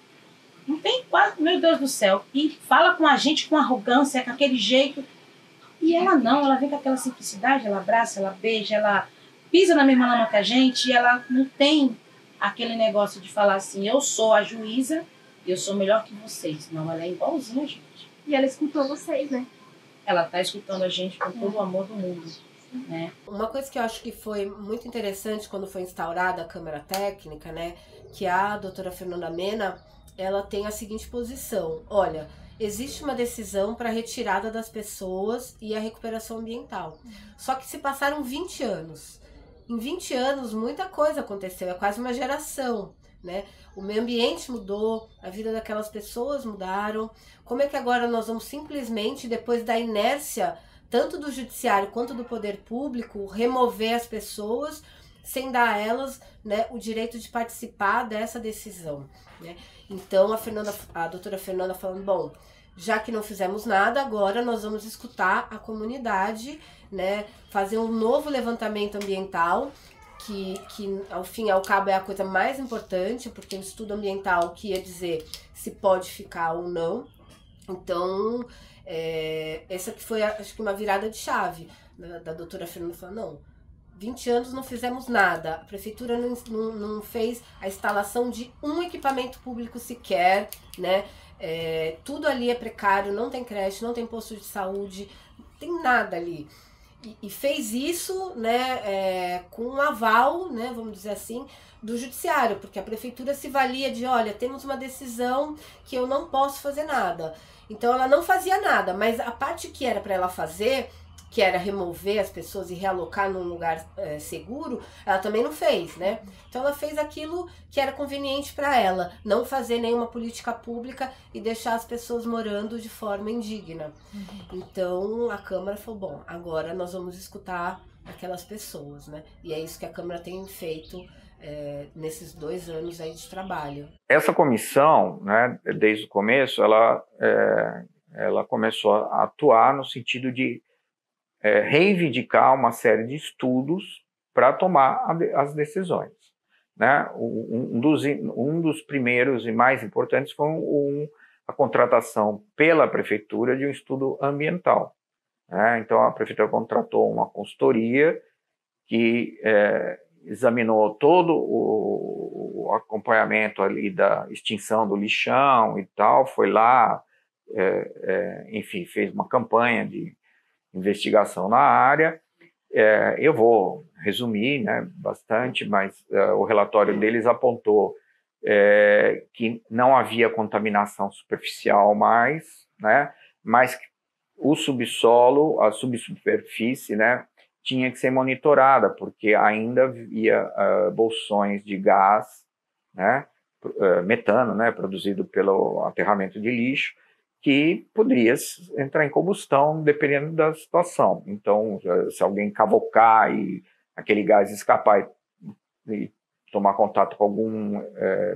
não tem quase, meu Deus do céu, e fala com a gente com arrogância, com aquele jeito. E ela não, ela vem com aquela simplicidade, ela abraça, ela beija, ela pisa na mesma lama que a gente, e ela não tem aquele negócio de falar assim, eu sou a juíza, eu sou melhor que vocês. Não, ela é igualzinha a gente. E ela escutou vocês, né? Ela tá escutando a gente com todo o amor do mundo, né? Uma coisa que eu acho que foi muito interessante quando foi instaurada a Câmara Técnica, né? Que a doutora Fernanda Mena, ela tem a seguinte posição. Olha, existe uma decisão para a retirada das pessoas e a recuperação ambiental. Só que se passaram 20 anos. Em 20 anos, muita coisa aconteceu. É quase uma geração, né? O meio ambiente mudou, a vida daquelas pessoas mudaram. Como é que agora nós vamos simplesmente, depois da inércia, tanto do judiciário quanto do poder público, remover as pessoas sem dar a elas, né, o direito de participar dessa decisão, né? Então a doutora Fernanda falando, bom, já que não fizemos nada, agora nós vamos escutar a comunidade, né, fazer um novo levantamento ambiental, que ao fim e ao cabo é a coisa mais importante, porque o estudo ambiental que ia dizer se pode ficar ou não. Então, essa que foi, acho que uma virada de chave da doutora Fernanda, falando, não, 20 anos não fizemos nada, a prefeitura não fez a instalação de um equipamento público sequer, né? Tudo ali é precário, não tem creche, não tem posto de saúde, não tem nada ali. E fez isso, né, com um aval, né, vamos dizer assim, do judiciário, porque a prefeitura se valia de, olha, temos uma decisão que eu não posso fazer nada. Então ela não fazia nada, mas a parte que era para ela fazer, que era remover as pessoas e realocar num lugar seguro, ela também não fez, né? Então ela fez aquilo que era conveniente para ela, não fazer nenhuma política pública e deixar as pessoas morando de forma indigna. Então a Câmara falou, bom, agora nós vamos escutar aquelas pessoas, né? E é isso que a Câmara tem feito nesses 2 anos aí de trabalho. Essa comissão, né, desde o começo, ela começou a atuar no sentido de reivindicar uma série de estudos para tomar as decisões, né? Um dos primeiros e mais importantes foi a contratação pela prefeitura de um estudo ambiental, né? Então a prefeitura contratou uma consultoria que examinou todo o acompanhamento ali da extinção do lixão e tal, foi lá, enfim, fez uma campanha de investigação na área. Eu vou resumir, né, bastante, mas o relatório deles apontou que não havia contaminação superficial mais, né, mas o subsolo, a subsuperfície, né, tinha que ser monitorada, porque ainda havia bolsões de gás, né, metano, né, produzido pelo aterramento de lixo, que poderia entrar em combustão dependendo da situação. Então, se alguém cavocar e aquele gás escapar e tomar contato com algum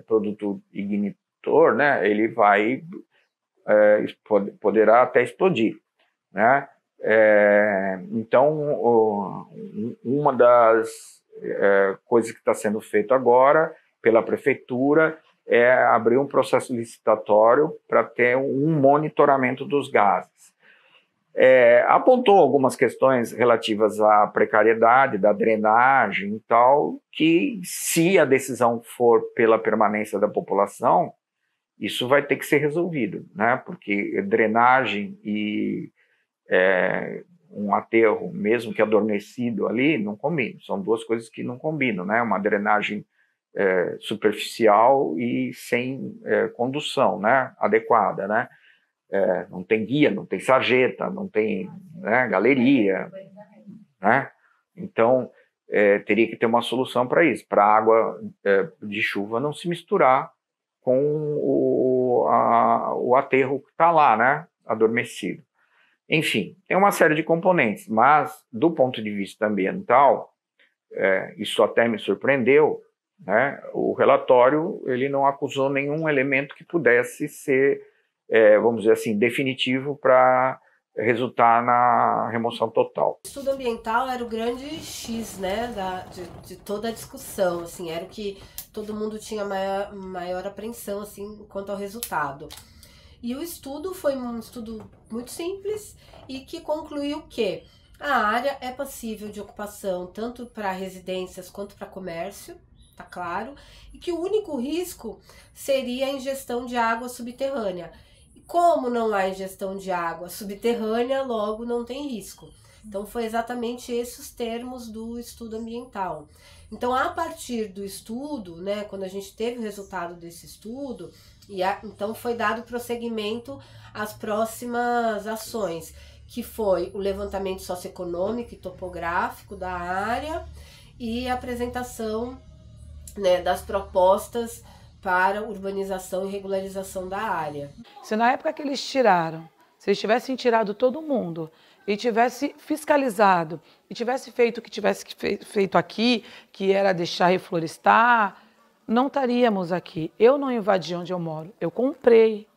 produto ignitor, né, ele vai poderá até explodir, né? Então, uma das coisas que está sendo feito agora pela prefeitura é abrir um processo licitatório para ter um monitoramento dos gases. Apontou algumas questões relativas à precariedade, da drenagem e tal, que se a decisão for pela permanência da população, isso vai ter que ser resolvido, né? Porque drenagem e um aterro, mesmo que adormecido ali, não combinam. São duas coisas que não combinam, né? Uma drenagem superficial e sem condução, né, adequada, né? Não tem guia, não tem sarjeta, não tem, né, galeria, né? Então, teria que ter uma solução para isso, para a água de chuva não se misturar com o aterro que está lá, né, adormecido. Enfim, tem uma série de componentes, mas do ponto de vista ambiental, isso até me surpreendeu, né? O relatório ele não acusou nenhum elemento que pudesse ser, vamos dizer assim, definitivo para resultar na remoção total. O estudo ambiental era o grande X, né, de toda a discussão, assim, era o que todo mundo tinha maior apreensão, assim, quanto ao resultado. E o estudo foi um estudo muito simples e que concluiu que a área é passível de ocupação tanto para residências quanto para comércio, tá claro, e que o único risco seria a ingestão de água subterrânea. E como não há ingestão de água subterrânea, logo não tem risco. Então foi exatamente esses os termos do estudo ambiental. Então a partir do estudo, né, quando a gente teve o resultado desse estudo, então foi dado prosseguimento às próximas ações, que foi o levantamento socioeconômico e topográfico da área e a apresentação, né, das propostas para urbanização e regularização da área. Se na época que eles tiraram, se eles tivessem tirado todo mundo e tivesse fiscalizado e tivesse feito o que tivesse feito aqui, que era deixar reflorestar, não estaríamos aqui. Eu não invadi onde eu moro, eu comprei.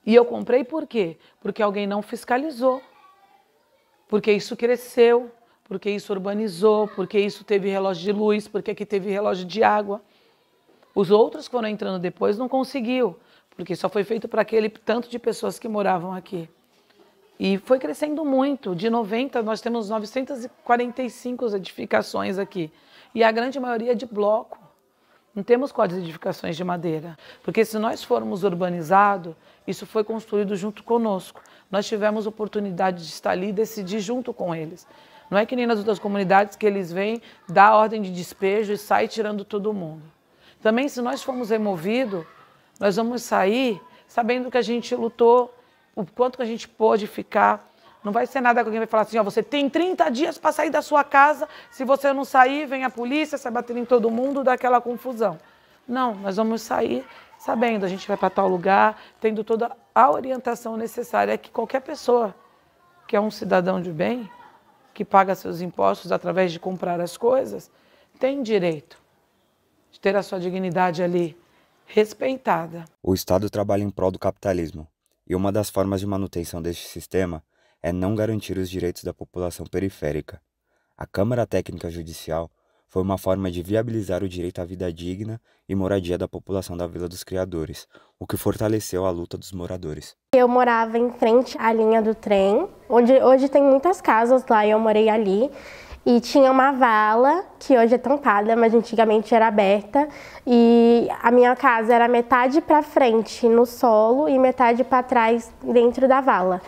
E eu comprei por quê? Porque alguém não fiscalizou, porque isso cresceu, porque isso urbanizou, porque isso teve relógio de luz, porque aqui teve relógio de água. Os outros que foram entrando depois não conseguiu, porque só foi feito para aquele tanto de pessoas que moravam aqui. E foi crescendo muito. De 90, nós temos 945 edificações aqui. E a grande maioria de bloco. Não temos quase edificações de madeira. Porque se nós formos urbanizados, isso foi construído junto conosco. Nós tivemos oportunidade de estar ali e decidir junto com eles. Não é que nem nas outras comunidades que eles vêm, dá a ordem de despejo e sai tirando todo mundo. Também, se nós formos removidos, nós vamos sair sabendo que a gente lutou, o quanto que a gente pôde ficar. Não vai ser nada que alguém vai falar assim, ó, você tem 30 dias para sair da sua casa, se você não sair, vem a polícia, sai batendo em todo mundo, dá aquela confusão. Não, nós vamos sair sabendo, a gente vai para tal lugar, tendo toda a orientação necessária, que qualquer pessoa que é um cidadão de bem, que paga seus impostos através de comprar as coisas, tem direito de ter a sua dignidade ali respeitada. O Estado trabalha em prol do capitalismo, e uma das formas de manutenção deste sistema é não garantir os direitos da população periférica. A Câmara Técnica Judicial foi uma forma de viabilizar o direito à vida digna e moradia da população da Vila dos Criadores, o que fortaleceu a luta dos moradores. Eu morava em frente à linha do trem, onde hoje tem muitas casas lá, e eu morei ali. E tinha uma vala, que hoje é tampada, mas antigamente era aberta. E a minha casa era metade para frente no solo e metade para trás dentro da vala.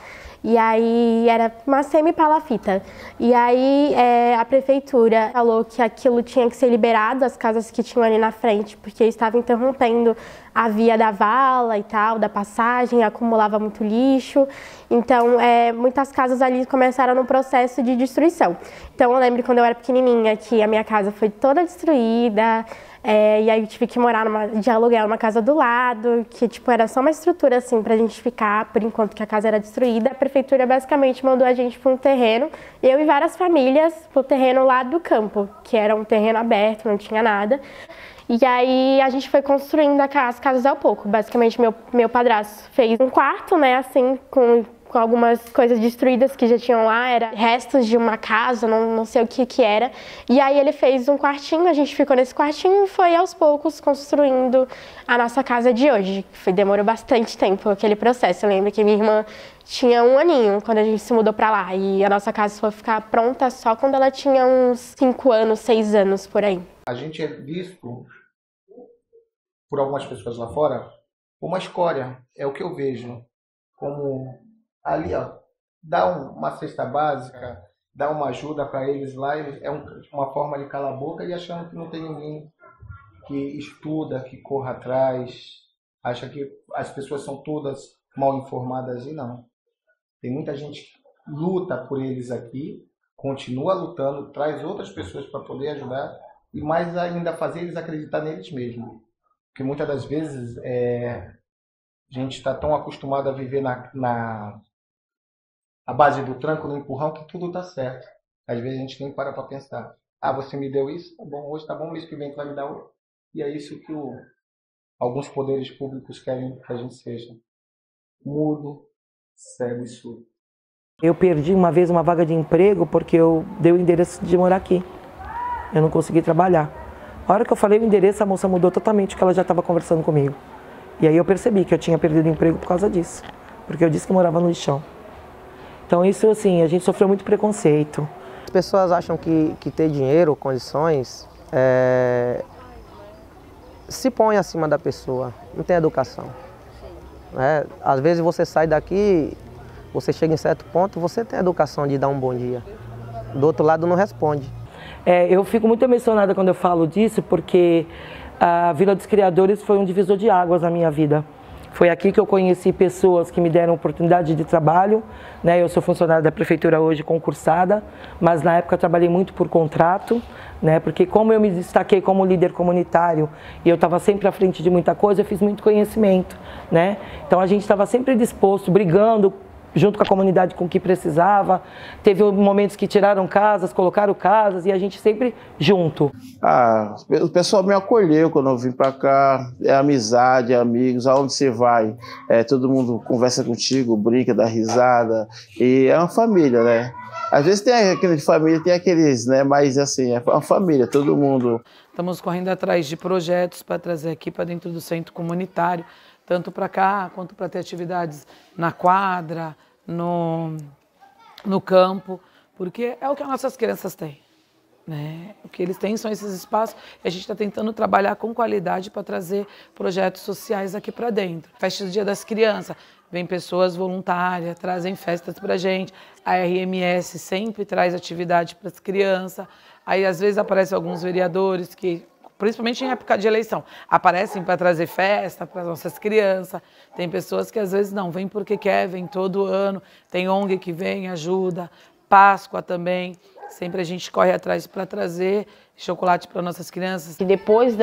E aí era uma semi-palafita. E aí a prefeitura falou que aquilo tinha que ser liberado, as casas que tinham ali na frente, porque estava interrompendo a via da vala e tal, da passagem, acumulava muito lixo. Então, muitas casas ali começaram no processo de destruição. Então, eu lembro quando eu era pequenininha que a minha casa foi toda destruída, e aí eu tive que morar de aluguel numa casa do lado, que tipo, era só uma estrutura assim pra gente ficar, por enquanto que a casa era destruída. A prefeitura basicamente mandou a gente para um terreno, eu e várias famílias, pro terreno lá do campo, que era um terreno aberto, não tinha nada. E aí a gente foi construindo as casas ao pouco. Basicamente meu padrasto fez um quarto, né, assim, com algumas coisas destruídas que já tinham lá, era restos de uma casa, não sei o que era. E aí ele fez um quartinho, a gente ficou nesse quartinho e foi aos poucos construindo a nossa casa de hoje. Demorou bastante tempo aquele processo. Eu lembro que minha irmã tinha 1 aninho quando a gente se mudou pra lá, e a nossa casa foi ficar pronta só quando ela tinha uns 5 anos, 6 anos, por aí. A gente é visto por algumas pessoas lá fora como uma escória, é o que eu vejo, como ali, ó, dá uma cesta básica, dá uma ajuda para eles lá, é uma forma de calar a boca e achando que não tem ninguém que estuda, que corra atrás, acha que as pessoas são todas mal informadas, e não. Tem muita gente que luta por eles aqui, continua lutando, traz outras pessoas para poder ajudar e mais ainda fazer eles acreditar neles mesmos. Porque muitas das vezes a gente está tão acostumado a viver a base do tranco, no empurrão, que tudo está certo. Às vezes a gente nem para pensar. Ah, você me deu isso? Tá bom, hoje tá bom, mês que vem tu vai me dar outro. E é isso que alguns poderes públicos querem que a gente seja. Mudo, cego e surdo. Eu perdi uma vez uma vaga de emprego porque eu dei o endereço de morar aqui. Eu não consegui trabalhar. A hora que eu falei o endereço, a moça mudou totalmente, porque ela já estava conversando comigo. E aí eu percebi que eu tinha perdido o emprego por causa disso. Porque eu disse que morava no lixão. Então isso, assim, a gente sofreu muito preconceito. As pessoas acham que ter dinheiro, condições, se põe acima da pessoa, não tem educação. Às vezes você sai daqui, você chega em certo ponto, você tem a educação de dar um bom dia. Do outro lado não responde. Eu fico muito emocionada quando eu falo disso, porque a Vila dos Criadores foi um divisor de águas na minha vida. Foi aqui que eu conheci pessoas que me deram oportunidade de trabalho, né? Eu sou funcionária da prefeitura hoje, concursada, mas na época trabalhei muito por contrato, né? Porque como eu me destaquei como líder comunitário e eu estava sempre à frente de muita coisa, eu fiz muito conhecimento, né? Então a gente estava sempre disposto, brigando junto com a comunidade com o que precisava. Teve momentos que tiraram casas, colocaram casas, e a gente sempre junto. O pessoal me acolheu quando eu vim para cá, é amizade, é amigos, aonde você vai, todo mundo conversa contigo, brinca, dá risada, e é uma família, né? Às vezes tem aquele de família, tem aqueles, né? Mas assim, é uma família, todo mundo. Estamos correndo atrás de projetos para trazer aqui para dentro do centro comunitário, tanto para cá quanto para ter atividades na quadra, no campo, porque é o que as nossas crianças têm, né? O que eles têm são esses espaços, e a gente está tentando trabalhar com qualidade para trazer projetos sociais aqui para dentro. Festa do Dia das Crianças, vem pessoas voluntárias, trazem festas para a gente, a RMS sempre traz atividade para as crianças, aí às vezes aparecem alguns vereadores que, principalmente em época de eleição, aparecem para trazer festa para as nossas crianças. Tem pessoas que às vezes não vêm porque quer, vem todo ano. Tem ONG que vem, ajuda. Páscoa também. Sempre a gente corre atrás para trazer chocolate para nossas crianças. E depois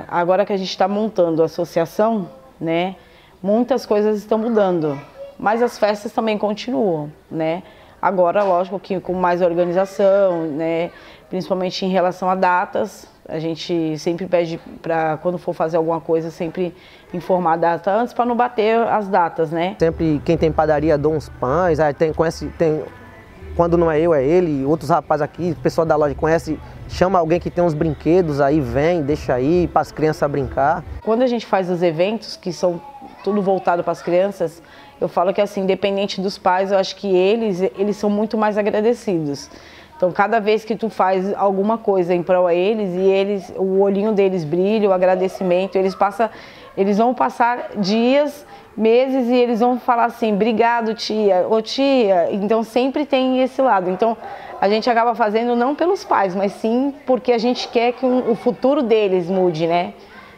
agora que a gente está montando a associação, né, muitas coisas estão mudando. Mas as festas também continuam, né? Agora, lógico que com mais organização, né, principalmente em relação a datas. A gente sempre pede para, quando for fazer alguma coisa, sempre informar a data antes, para não bater as datas, né? Sempre quem tem padaria dá uns pães, quando não é eu, é ele, outros rapazes aqui, o pessoal da loja conhece, chama alguém que tem uns brinquedos, aí vem, deixa aí, para as crianças brincar. Quando a gente faz os eventos, que são tudo voltado para as crianças, eu falo que assim, independente dos pais, eu acho que eles são muito mais agradecidos. Então, cada vez que tu faz alguma coisa em prol a eles, o olhinho deles brilha, o agradecimento, eles vão passar dias, meses e eles vão falar assim, obrigado tia, ô tia. Então, sempre tem esse lado. Então, a gente acaba fazendo não pelos pais, mas sim porque a gente quer que o futuro deles mude, né?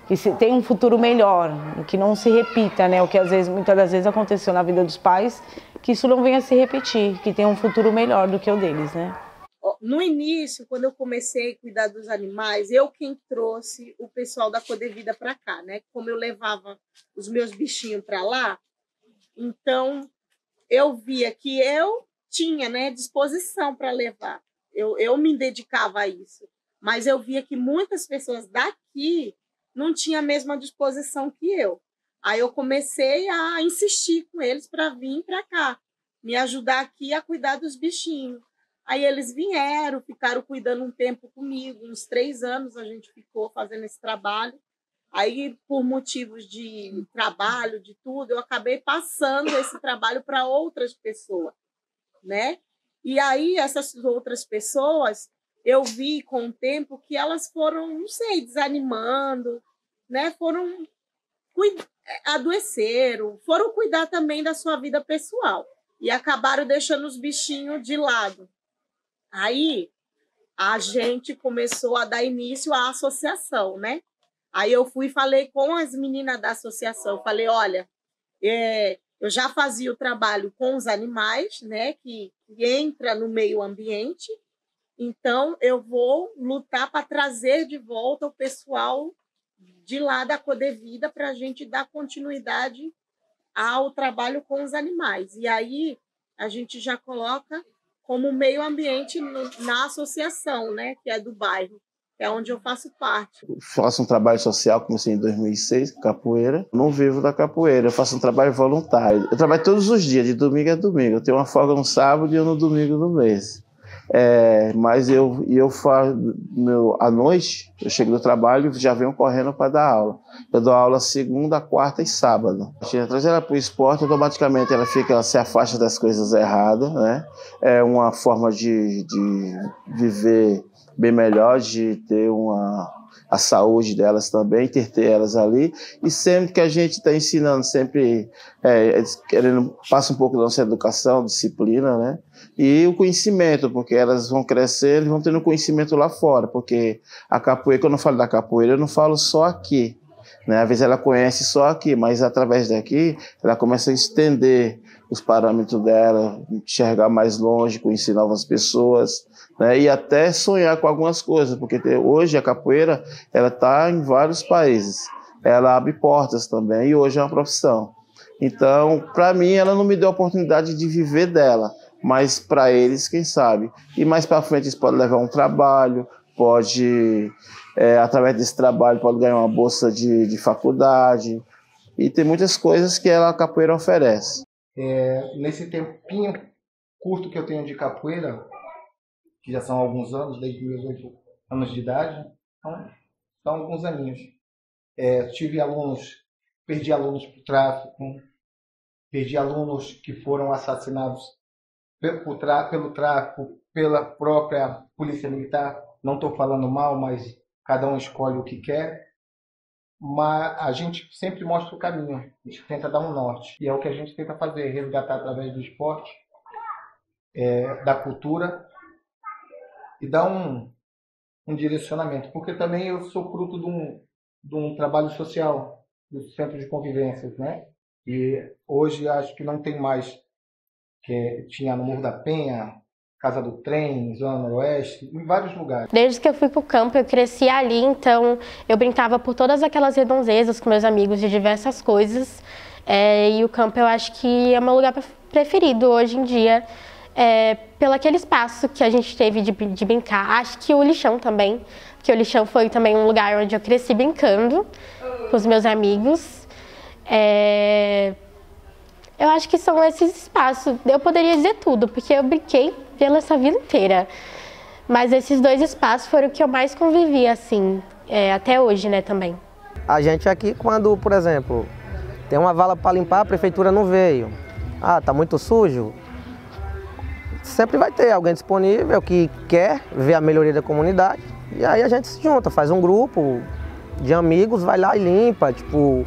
Que tenha um futuro melhor, que não se repita, né? O que muitas das vezes aconteceu na vida dos pais, que isso não venha a se repetir, que tenha um futuro melhor do que o deles, né? No início, quando eu comecei a cuidar dos animais, eu quem trouxe o pessoal da Codevida para cá, né? Como eu levava os meus bichinhos para lá, então eu via que eu tinha, né, disposição para levar. Eu me dedicava a isso, mas eu via que muitas pessoas daqui não tinham a mesma disposição que eu. Aí eu comecei a insistir com eles para vir para cá, me ajudar aqui a cuidar dos bichinhos. Aí eles vieram, ficaram cuidando um tempo comigo, uns 3 anos a gente ficou fazendo esse trabalho. Aí, por motivos de trabalho, de tudo, eu acabei passando esse trabalho para outras pessoas, né? E aí, essas outras pessoas, eu vi com o tempo que elas foram, não sei, desanimando, né? Adoeceram, foram cuidar também da sua vida pessoal e acabaram deixando os bichinhos de lado. Aí a gente começou a dar início à associação, né? Aí eu fui e falei com as meninas da associação, falei, olha, eu já fazia o trabalho com os animais, né? Que entra no meio ambiente, então eu vou lutar para trazer de volta o pessoal de lá da Codevida para a gente dar continuidade ao trabalho com os animais. E aí a gente já coloca como meio ambiente na associação, né, que é do bairro, que é onde eu faço parte. Faço um trabalho social, comecei em 2006, capoeira. Não vivo da capoeira, eu faço um trabalho voluntário. Eu trabalho todos os dias, de domingo a domingo. Eu tenho uma folga no sábado e no domingo no mês. Mas eu faço à noite, eu chego do trabalho e já venho correndo para dar aula. Eu dou aula segunda, quarta e sábado. A gente traz ela para o esporte, automaticamente ela se afasta das coisas erradas, né? É uma forma de viver bem melhor, de ter a saúde delas também, ter elas ali. E sempre que a gente está ensinando, sempre passa um pouco da nossa educação, disciplina, né? E o conhecimento, porque elas vão crescer, eles vão tendo conhecimento lá fora, porque a capoeira, quando eu falo da capoeira, eu não falo só aqui, né? Às vezes ela conhece só aqui, mas através daqui ela começa a estender os parâmetros dela, enxergar mais longe, conhecer novas pessoas, né? E até sonhar com algumas coisas, porque hoje a capoeira ela está em vários países, ela abre portas também, e hoje é uma profissão. Então, para mim, ela não me deu a oportunidade de viver dela, mas para eles, quem sabe. E mais para frente eles podem levar um trabalho, através desse trabalho, pode ganhar uma bolsa de faculdade, e tem muitas coisas que a capoeira oferece. Nesse tempinho curto que eu tenho de capoeira, que já são alguns anos, desde meus 8 anos de idade, então são alguns aninhos. Perdi alunos para o tráfico, perdi alunos que foram assassinados pelo tráfico, pela própria polícia militar. Não estou falando mal, mas cada um escolhe o que quer. Mas a gente sempre mostra o caminho, a gente tenta dar um norte. E é o que a gente tenta fazer, resgatar através do esporte, da cultura, e dar um direcionamento. Porque também eu sou fruto de um trabalho social, do centro de convivências, né? E hoje acho que não tem mais, que tinha no Morro da Penha, Casa do Trem, Zona Noroeste, em vários lugares. Desde que eu fui pro campo, eu cresci ali, então eu brincava por todas aquelas redondezas com meus amigos de diversas coisas. E o campo eu acho que é meu lugar preferido hoje em dia, pelo aquele espaço que a gente teve de brincar. Acho que o lixão também, porque o lixão foi também um lugar onde eu cresci brincando com os meus amigos. Eu acho que são esses espaços. Eu poderia dizer tudo, porque eu brinquei pela essa vida inteira. Mas esses 2 espaços foram o que eu mais convivi, assim, até hoje, né, também. A gente aqui, quando, por exemplo, tem uma vala para limpar, a prefeitura não veio. Ah, tá muito sujo. sempre vai ter alguém disponível que quer ver a melhoria da comunidade. E aí a gente se junta, faz um grupo de amigos, vai lá e limpa, tipo,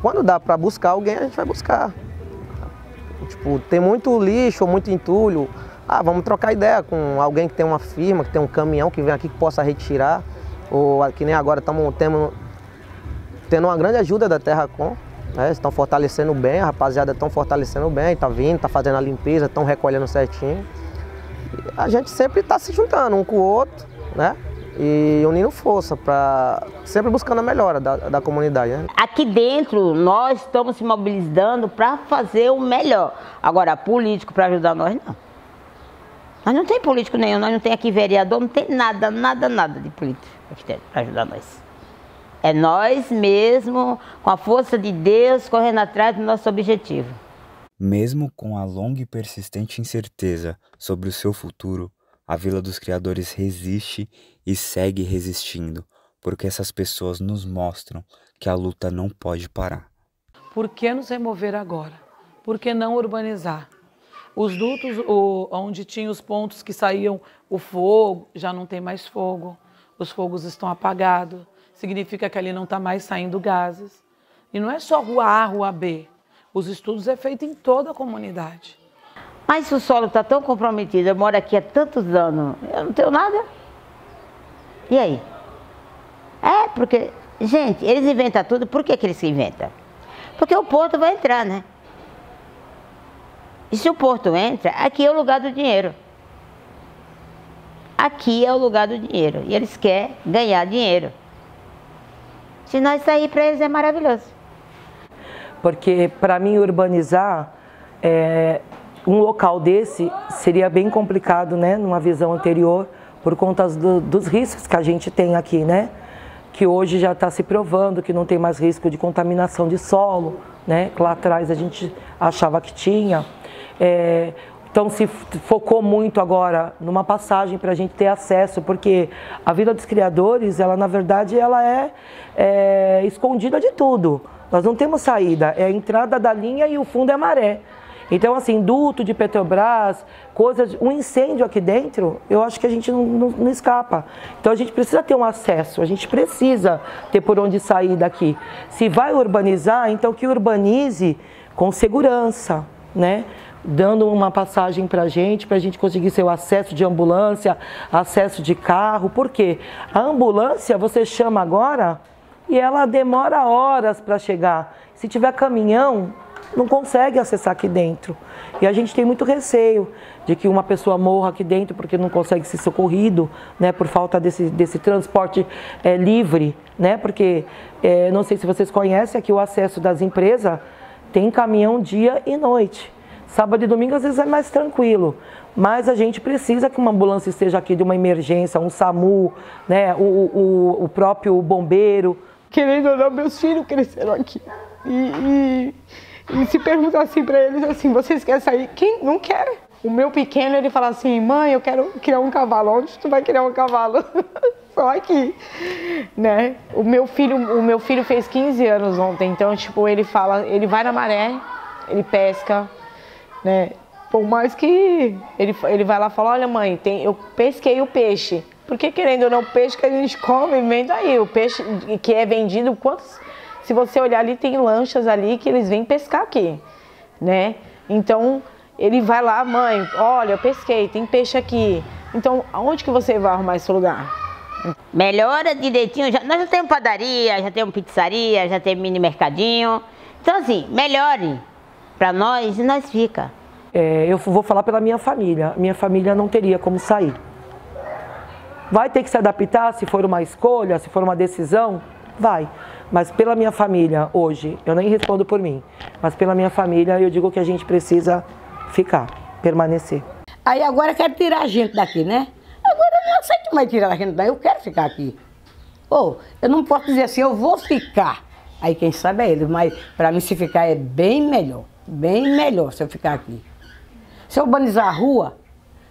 quando dá para buscar alguém, a gente vai buscar. Tipo, tem muito lixo, muito entulho, vamos trocar ideia com alguém que tem uma firma, que tem um caminhão que vem aqui que possa retirar, ou que nem agora estamos tendo uma grande ajuda da Terracom, né? Estão fortalecendo bem, a rapaziada estão fortalecendo bem, tá vindo, tá fazendo a limpeza, estão recolhendo certinho. E a gente sempre está se juntando um com o outro, né? E unindo força, sempre buscando a melhora da comunidade. Né? Aqui dentro, nós estamos se mobilizando para fazer o melhor. Agora, político para ajudar nós, não. Nós não tem político nenhum, nós não tem aqui vereador, não tem nada de político aqui para ajudar nós. É nós mesmo, com a força de Deus, correndo atrás do nosso objetivo. Mesmo com a longa e persistente incerteza sobre o seu futuro, a Vila dos Criadores resiste e segue resistindo, porque essas pessoas nos mostram que a luta não pode parar. Por que nos remover agora? Por que não urbanizar? Os dutos onde tinha os pontos que saíam o fogo, já não tem mais fogo. Os fogos estão apagados. Significa que ali não está mais saindo gases. E não é só rua A, rua B. Os estudos é feito em toda a comunidade. Mas o solo está tão comprometido, eu moro aqui há tantos anos, eu não tenho nada. E aí? Porque, gente, eles inventam tudo, por que eles inventam? Porque o porto vai entrar, né? E se o porto entra, aqui é o lugar do dinheiro. Aqui é o lugar do dinheiro. E eles querem ganhar dinheiro. Se nós sair para eles é maravilhoso. Porque para mim urbanizar, um local desse seria bem complicado, né? Numa visão anterior, por conta dos riscos que a gente tem aqui, né? Que hoje já está se provando que não tem mais risco de contaminação de solo, né? Que lá atrás a gente achava que tinha. Então se focou muito agora numa passagem para a gente ter acesso, porque a Vila dos Criadores, ela na verdade ela é escondida de tudo. Nós não temos saída, é a entrada da linha e o fundo é maré. Então assim, duto de Petrobras, um incêndio aqui dentro, eu acho que a gente não escapa. Então a gente precisa ter um acesso, a gente precisa ter por onde sair daqui. Se vai urbanizar, então que urbanize com segurança, né? Dando uma passagem para a gente conseguir seu acesso de ambulância, acesso de carro. Por quê? A ambulância você chama agora e ela demora horas para chegar. Se tiver caminhão, não consegue acessar aqui dentro. E a gente tem muito receio de que uma pessoa morra aqui dentro porque não consegue ser socorrido, né, por falta desse transporte livre, né? Porque, não sei se vocês conhecem, aqui o acesso das empresas tem caminhão dia e noite. Sábado e domingo às vezes é mais tranquilo, mas a gente precisa que uma ambulância esteja aqui de uma emergência, um SAMU, né, o próprio bombeiro. Querendo ou não, meus filhos cresceram aqui. E se perguntar assim para eles assim, vocês querem sair? Quem não quer? O meu pequeno, ele fala assim, mãe, eu quero criar um cavalo. Onde tu vai criar um cavalo? Só aqui, né? O meu filho fez 15 anos ontem, então tipo, ele vai na maré, ele pesca, né? Por mais que ele vai lá e fala, olha mãe, eu pesquei o peixe. Porque querendo ou não, o peixe que a gente come vem daí. O peixe que é vendido, se você olhar ali, tem lanchas ali que eles vêm pescar aqui, né? Então, ele vai lá, mãe, olha, eu pesquei, tem peixe aqui. Então, aonde que você vai arrumar esse lugar? Melhora direitinho, nós já temos padaria, já temos pizzaria, já temos mini mercadinho. Então assim, melhore para nós e nós fica. Eu vou falar pela minha família não teria como sair. Vai ter que se adaptar se for uma escolha, se for uma decisão, vai. Mas pela minha família hoje, eu nem respondo por mim, mas pela minha família eu digo que a gente precisa ficar, permanecer. Aí agora quer tirar a gente daqui, né? Agora eu não aceito mais tirar a gente daqui, eu quero ficar aqui. Eu não posso dizer assim, eu vou ficar. Aí quem sabe é ele, mas para mim se ficar é bem melhor se eu ficar aqui. Se eu urbanizar a rua,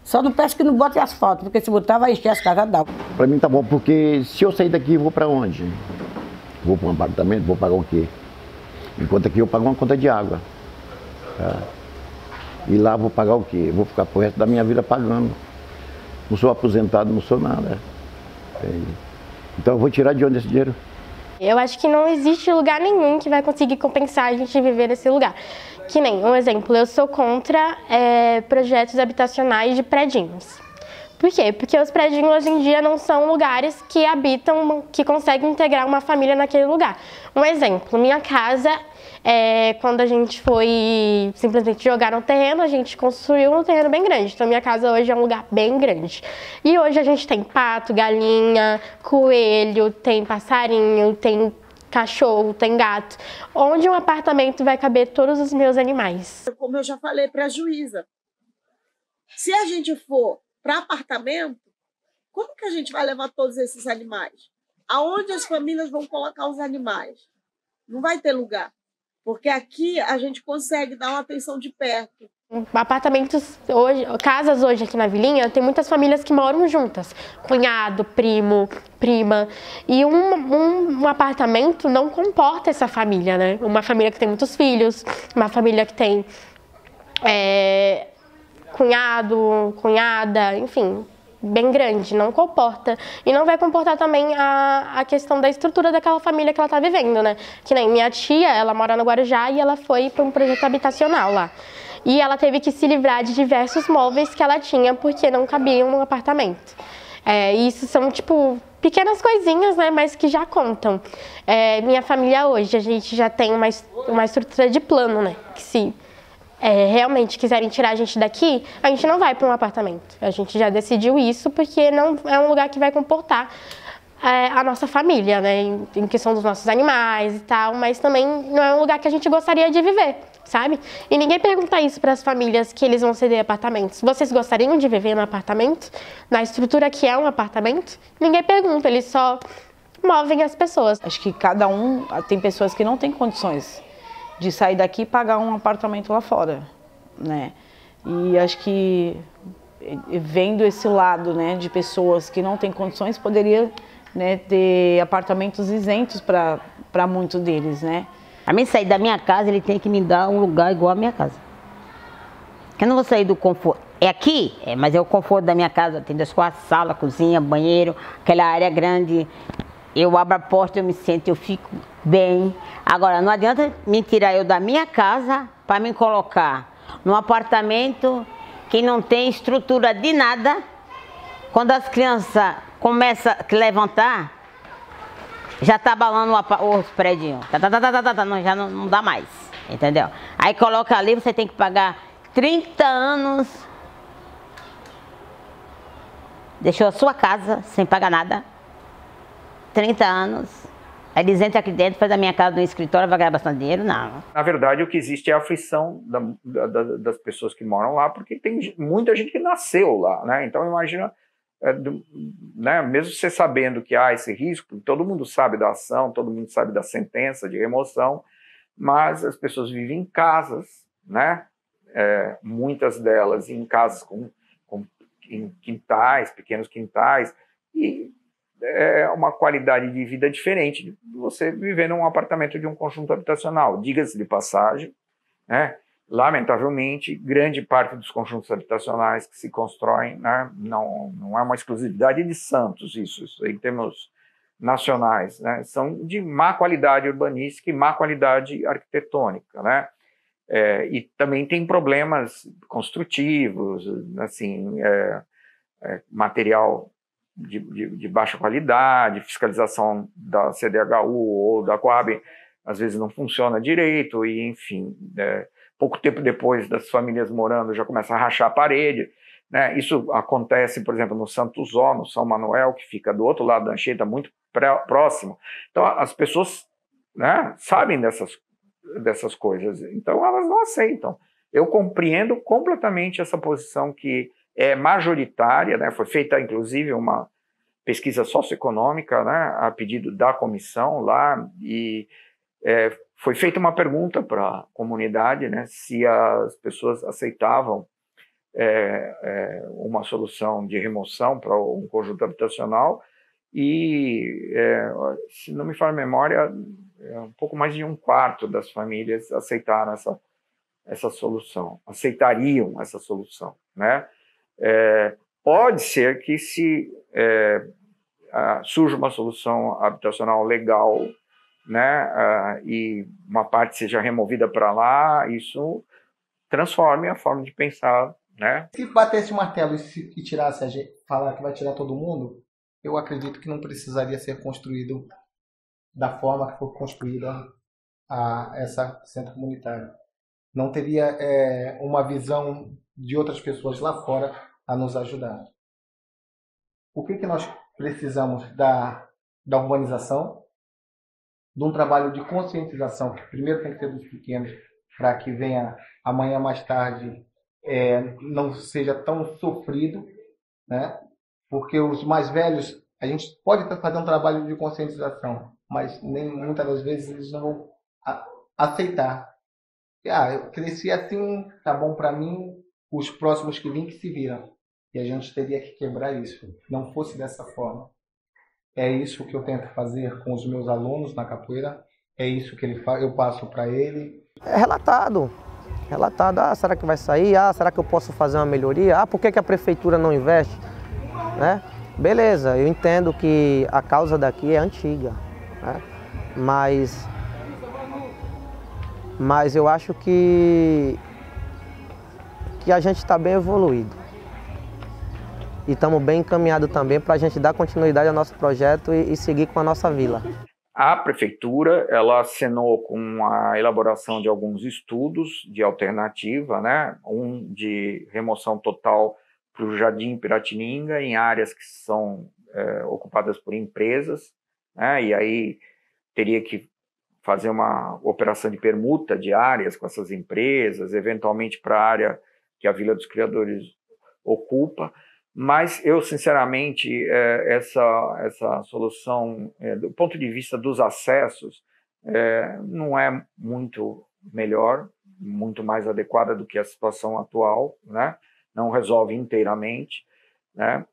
só não peço que não bote asfalto, porque se botar vai encher as casas d'água. Para mim tá bom, porque se eu sair daqui, eu vou para onde? Vou para um apartamento, vou pagar o quê? Enquanto aqui eu pago uma conta de água. Tá? E lá vou pagar o quê? Eu vou ficar pro resto da minha vida pagando. Não sou aposentado, não sou nada. Então eu vou tirar de onde esse dinheiro? Eu acho que não existe lugar nenhum que vai conseguir compensar a gente viver nesse lugar. Que nem, um exemplo, eu sou contra projetos habitacionais de predinhos. Por quê? Porque os predinhos hoje em dia não são lugares que habitam, que conseguem integrar uma família naquele lugar. Um exemplo, minha casa, quando a gente foi simplesmente jogar no terreno, a gente construiu um terreno bem grande. Então minha casa hoje é um lugar bem grande. E hoje a gente tem pato, galinha, coelho, tem passarinho, tem cachorro, tem gato. Onde um apartamento vai caber todos os meus animais? Como eu já falei para a juíza, se a gente for para apartamento, como que a gente vai levar todos esses animais? Aonde as famílias vão colocar os animais? Não vai ter lugar, porque aqui a gente consegue dar uma atenção de perto. Apartamentos hoje, casas hoje aqui na Vilinha, tem muitas famílias que moram juntas, cunhado, primo, prima, e um apartamento não comporta essa família, né? Uma família que tem muitos filhos, uma família que tem cunhado, cunhada, enfim, bem grande, não comporta. E não vai comportar também a questão da estrutura daquela família que ela está vivendo, né? Que nem minha tia, ela mora no Guarujá e ela foi para um projeto habitacional lá. E ela teve que se livrar de diversos móveis que ela tinha porque não cabiam no apartamento. Isso são, tipo, pequenas coisinhas, né, mas que já contam. Minha família hoje, a gente já tem uma estrutura de plano, né, que se realmente quiserem tirar a gente daqui, a gente não vai para um apartamento. A gente já decidiu isso porque não é um lugar que vai comportar a nossa família, né, em questão dos nossos animais e tal, mas também não é um lugar que a gente gostaria de viver, sabe? E ninguém pergunta isso para as famílias que eles vão ceder apartamentos. Vocês gostariam de viver num apartamento? Na estrutura que é um apartamento? Ninguém pergunta, eles só movem as pessoas. Acho que cada um, tem pessoas que não têm condições de sair daqui e pagar um apartamento lá fora, né? E acho que vendo esse lado, né, de pessoas que não têm condições, poderia, né, ter apartamentos isentos para muitos deles, né? A mim sair da minha casa, ele tem que me dar um lugar igual à minha casa. Eu não vou sair do conforto. É aqui, mas é o conforto da minha casa. Tem 2 quartos, sala, cozinha, banheiro, aquela área grande. Eu abro a porta, eu me sento, eu fico bem. Agora, não adianta me tirar eu da minha casa para me colocar num apartamento que não tem estrutura de nada. Quando as crianças começam a levantar, já tá abalando os prédios. Já não dá mais, entendeu? Aí coloca ali, você tem que pagar 30 anos. Deixou a sua casa sem pagar nada. 30 anos. Aí eles entram aqui dentro, faz a minha casa no escritório, vai ganhar bastante dinheiro? Não. Na verdade, o que existe é a aflição das pessoas que moram lá, porque tem muita gente que nasceu lá, né? Então, imagina, né, mesmo você sabendo que há esse risco, todo mundo sabe da ação, todo mundo sabe da sentença de remoção, mas as pessoas vivem em casas, né? Muitas delas em casas em quintais, pequenos quintais, e é uma qualidade de vida diferente de você viver num apartamento de um conjunto habitacional. Diga-se de passagem, né? Lamentavelmente, grande parte dos conjuntos habitacionais que se constroem, né, não é uma exclusividade de Santos, isso em termos nacionais, né, são de má qualidade urbanística e má qualidade arquitetônica, né? E também tem problemas construtivos, assim, material de baixa qualidade, fiscalização da CDHU ou da Coab às vezes não funciona direito, e enfim, pouco tempo depois das famílias morando já começa a rachar a parede, né? Isso acontece, por exemplo, no Santo Zó, no São Manuel, que fica do outro lado da Anchieta, muito próximo. Então as pessoas, né, sabem dessas coisas, então elas não aceitam. Eu compreendo completamente essa posição que é majoritária, né? Foi feita inclusive uma pesquisa socioeconômica, né, a pedido da comissão lá, e foi feita uma pergunta para a comunidade, né, se as pessoas aceitavam uma solução de remoção para um conjunto habitacional, e, se não me falha a memória, um pouco mais de 1/4 das famílias aceitaram essa solução, aceitariam essa solução, né? Pode ser que se surja uma solução habitacional legal, né, e uma parte seja removida para lá, isso transforme a forma de pensar, né? Se batesse o martelo e tirasse a gente, falar que vai tirar todo mundo, eu acredito que não precisaria ser construído da forma que foi construída essa centro comunitário. Não teria uma visão de outras pessoas lá fora a nos ajudar. O que nós precisamos da urbanização, de um trabalho de conscientização, que primeiro tem que ter dos pequenos, para que venha amanhã mais tarde não seja tão sofrido, né? Porque os mais velhos, a gente pode fazer um trabalho de conscientização, mas muitas das vezes eles não vão aceitar. Eu cresci assim, tá bom para mim, os próximos que vêm que se viram. E a gente teria que quebrar isso. Não fosse dessa forma. É isso que eu tento fazer com os meus alunos na capoeira. É isso que eu passo para ele. É relatado. Será que vai sair? Será que eu posso fazer uma melhoria? Por que a prefeitura não investe? Né? Beleza, eu entendo que a causa daqui é antiga, né? Mas eu acho que a gente está bem evoluído. E estamos bem encaminhados também para a gente dar continuidade ao nosso projeto e seguir com a nossa vila. A prefeitura, ela acenou com a elaboração de alguns estudos de alternativa, né? Um de remoção total para o Jardim Piratininga, em áreas que são ocupadas por empresas, né? E aí teria que fazer uma operação de permuta de áreas com essas empresas, eventualmente para a área que a Vila dos Criadores ocupa. Mas eu, sinceramente, essa solução, do ponto de vista dos acessos, não é muito melhor, muito mais adequada do que a situação atual, né? Não resolve inteiramente, né?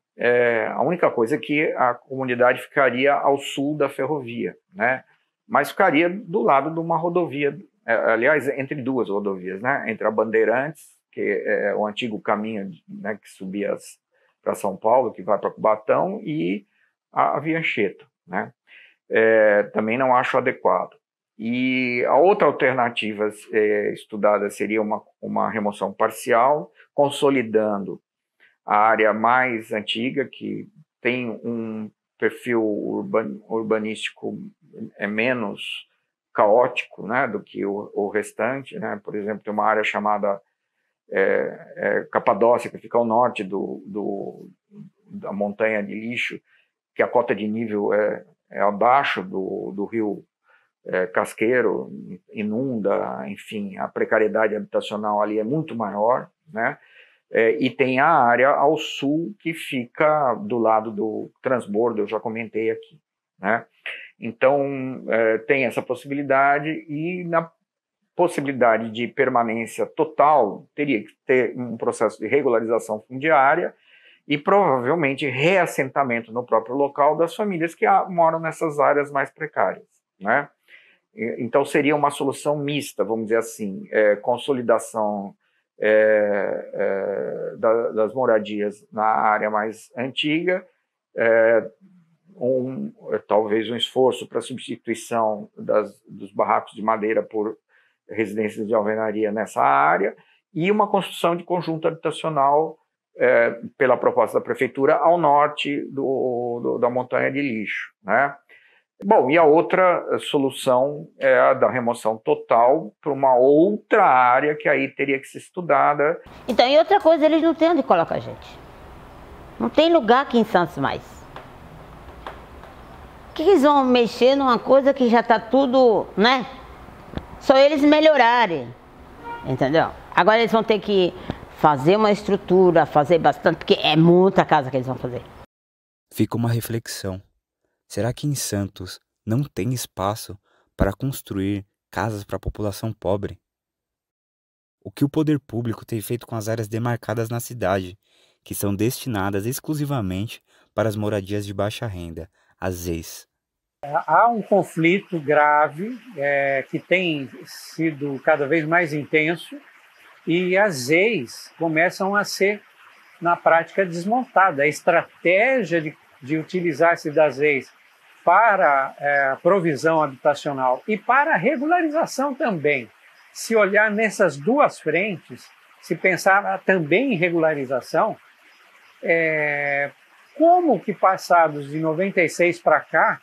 A única coisa é que a comunidade ficaria ao sul da ferrovia, né? Mas ficaria do lado de uma rodovia, aliás, entre duas rodovias, né? Entre a Bandeirantes, que é o antigo caminho, né, que subia para São Paulo, que vai para Cubatão, e a Via Anchieta, né? Também não acho adequado. E a outra alternativa estudada seria uma remoção parcial, consolidando a área mais antiga, que tem um perfil urbanístico menos caótico, né, do que o restante, né? Por exemplo, tem uma área chamada Capadócia, que fica ao norte da montanha de lixo, que a cota de nível é abaixo do rio Casqueiro, inunda, enfim, a precariedade habitacional ali é muito maior, né? E tem a área ao sul que fica do lado do transbordo, eu já comentei aqui, né? Então, tem essa possibilidade, e na possibilidade de permanência total, teria que ter um processo de regularização fundiária e provavelmente reassentamento no próprio local das famílias que moram nessas áreas mais precárias, né? Então seria uma solução mista, vamos dizer assim, consolidação das moradias na área mais antiga, talvez um esforço para substituição dos barracos de madeira por residências de alvenaria nessa área, e uma construção de conjunto habitacional pela proposta da prefeitura ao norte da montanha de lixo, né? Bom, e a outra solução é a da remoção total para uma outra área que aí teria que ser estudada. Então, e outra coisa, eles não têm onde colocar a gente. Não tem lugar aqui em Santos mais. Por que eles vão mexer numa coisa que já está tudo, né? Só eles melhorarem, entendeu? Agora eles vão ter que fazer uma estrutura, fazer bastante, porque é muita casa que eles vão fazer. Fica uma reflexão. Será que em Santos não tem espaço para construir casas para a população pobre? O que o poder público tem feito com as áreas demarcadas na cidade, que são destinadas exclusivamente para as moradias de baixa renda, as ZEIs? Há um conflito grave que tem sido cada vez mais intenso e as EIs começam a ser, na prática, desmontadas. A estratégia de utilizar-se das EIs para a provisão habitacional e para a regularização também. Se olhar nessas duas frentes, se pensar também em regularização, como que passados de 96 para cá,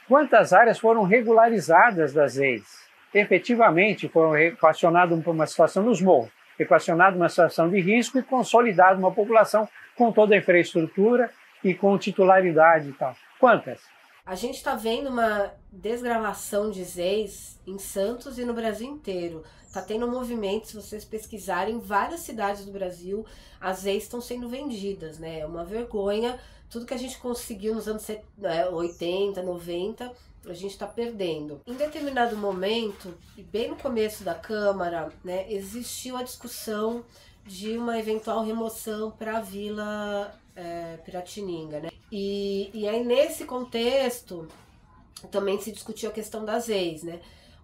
quantas áreas foram regularizadas das EIs? Efetivamente foram equacionadas para uma situação nos morros, equacionada uma situação de risco e consolidada uma população com toda a infraestrutura e com titularidade e tal. Quantas? A gente está vendo uma desgravação de EIs em Santos e no Brasil inteiro. Está tendo um movimento, se vocês pesquisarem, em várias cidades do Brasil, as EIs estão sendo vendidas, né? É uma vergonha. Tudo que a gente conseguiu nos anos 80, 90, a gente está perdendo. Em determinado momento, e bem no começo da Câmara, né, existiu a discussão de uma eventual remoção para a Vila Piratininga, né? E aí, nesse contexto, também se discutiu a questão das EIs, né?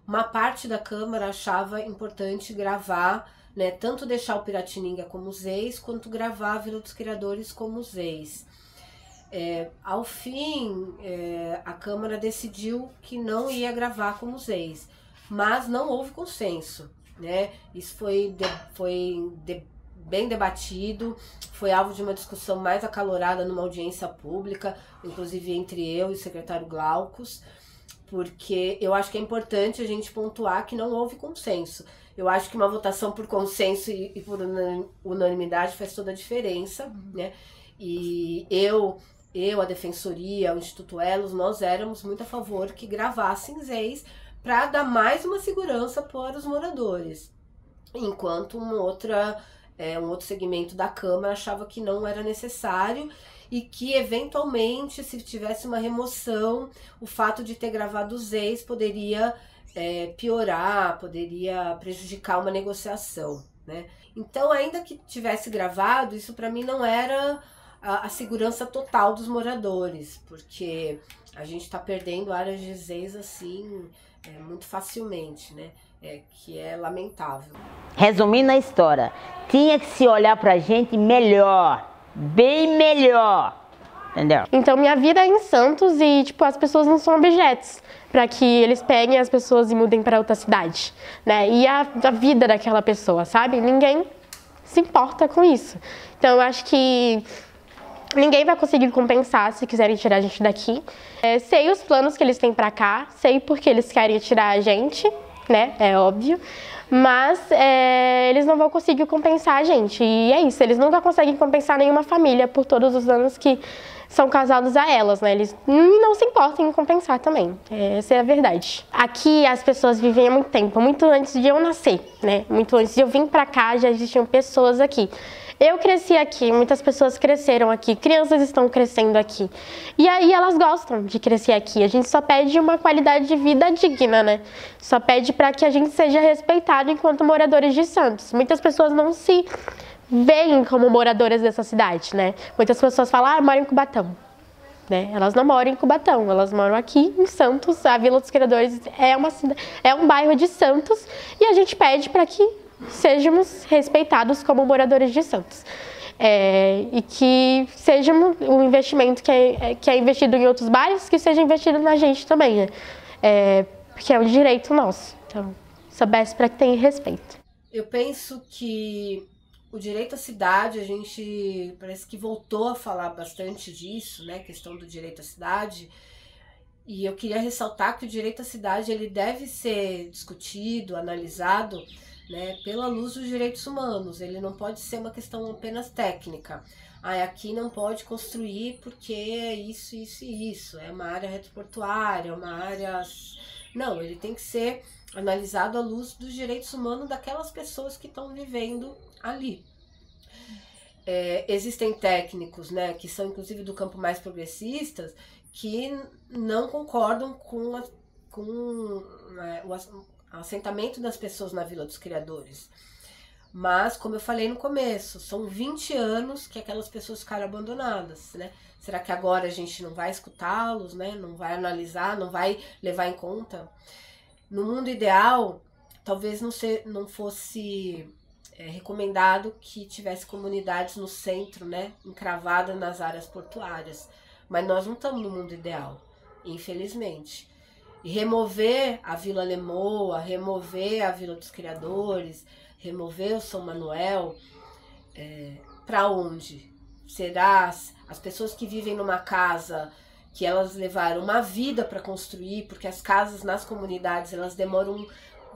Uma parte da Câmara achava importante gravar, né, tanto deixar o Piratininga como os EIs, quanto gravar a Vila dos Criadores como os EIs. Ao fim, a Câmara decidiu que não ia gravar como os EIs, mas não houve consenso, né? Isso foi bem debatido, foi alvo de uma discussão mais acalorada numa audiência pública, inclusive entre eu e o secretário Glaucus, porque eu acho que é importante a gente pontuar que não houve consenso. Eu acho que uma votação por consenso e por unanimidade faz toda a diferença, né? E a Defensoria, o Instituto Elos, nós éramos muito a favor que gravassem EIs para dar mais uma segurança para os moradores, enquanto um outro segmento da Câmara achava que não era necessário e que, eventualmente, se tivesse uma remoção, o fato de ter gravado os EIs poderia piorar, poderia prejudicar uma negociação, né? Então, ainda que tivesse gravado, isso para mim não era a segurança total dos moradores, porque a gente está perdendo áreas de EIs assim muito facilmente, né? Que é lamentável. Resumindo a história, tinha que se olhar pra gente melhor, bem melhor, entendeu? Então minha vida é em Santos e tipo, as pessoas não são objetos para que eles peguem as pessoas e mudem para outra cidade, né? E a vida daquela pessoa, sabe? Ninguém se importa com isso. Então eu acho que ninguém vai conseguir compensar se quiserem tirar a gente daqui. Sei os planos que eles têm para cá, sei porque eles querem tirar a gente, né? É óbvio. Mas eles não vão conseguir compensar a gente. E é isso, eles nunca conseguem compensar nenhuma família por todos os anos que são causados a elas, né? Eles não se importam em compensar também. Essa é a verdade. Aqui as pessoas vivem há muito tempo, muito antes de eu nascer, né? Muito antes de eu vir pra cá já existiam pessoas aqui. Eu cresci aqui, muitas pessoas cresceram aqui, crianças estão crescendo aqui. E aí elas gostam de crescer aqui. A gente só pede uma qualidade de vida digna, né? Só pede para que a gente seja respeitado enquanto moradores de Santos. Muitas pessoas não se veem como moradoras dessa cidade, né? Muitas pessoas falam, eu moro em Cubatão. Né? Elas não moram em Cubatão, elas moram aqui em Santos. A Vila dos Criadores é um bairro de Santos e a gente pede para que sejamos respeitados como moradores de Santos. E que seja um investimento que é investido em outros bairros, que seja investido na gente também, né? Porque é um direito nosso. Então, soubesse para que tenha respeito. Eu penso que o direito à cidade, a gente parece que voltou a falar bastante disso, né? A questão do direito à cidade. E eu queria ressaltar que o direito à cidade ele deve ser discutido, analisado, né, pela luz dos direitos humanos. Ele não pode ser uma questão apenas técnica. Aqui não pode construir porque é isso, isso e isso. É uma área retroportuária, uma área... Não, ele tem que ser analisado à luz dos direitos humanos daquelas pessoas que estão vivendo ali. Existem técnicos, né, que são inclusive do campo mais progressistas, que não concordam com o assentamento das pessoas na Vila dos Criadores. Mas, como eu falei no começo, são 20 anos que aquelas pessoas ficaram abandonadas, né? Será que agora a gente não vai escutá-los, né? Não vai analisar, não vai levar em conta? No mundo ideal, talvez não fosse recomendado que tivesse comunidades no centro, né, encravadas nas áreas portuárias. Mas nós não estamos no mundo ideal, infelizmente. E remover a Vila Lemoa, remover a Vila dos Criadores, remover o São Manuel, para onde? Será as pessoas que vivem numa casa que elas levaram uma vida para construir, porque as casas nas comunidades elas demoram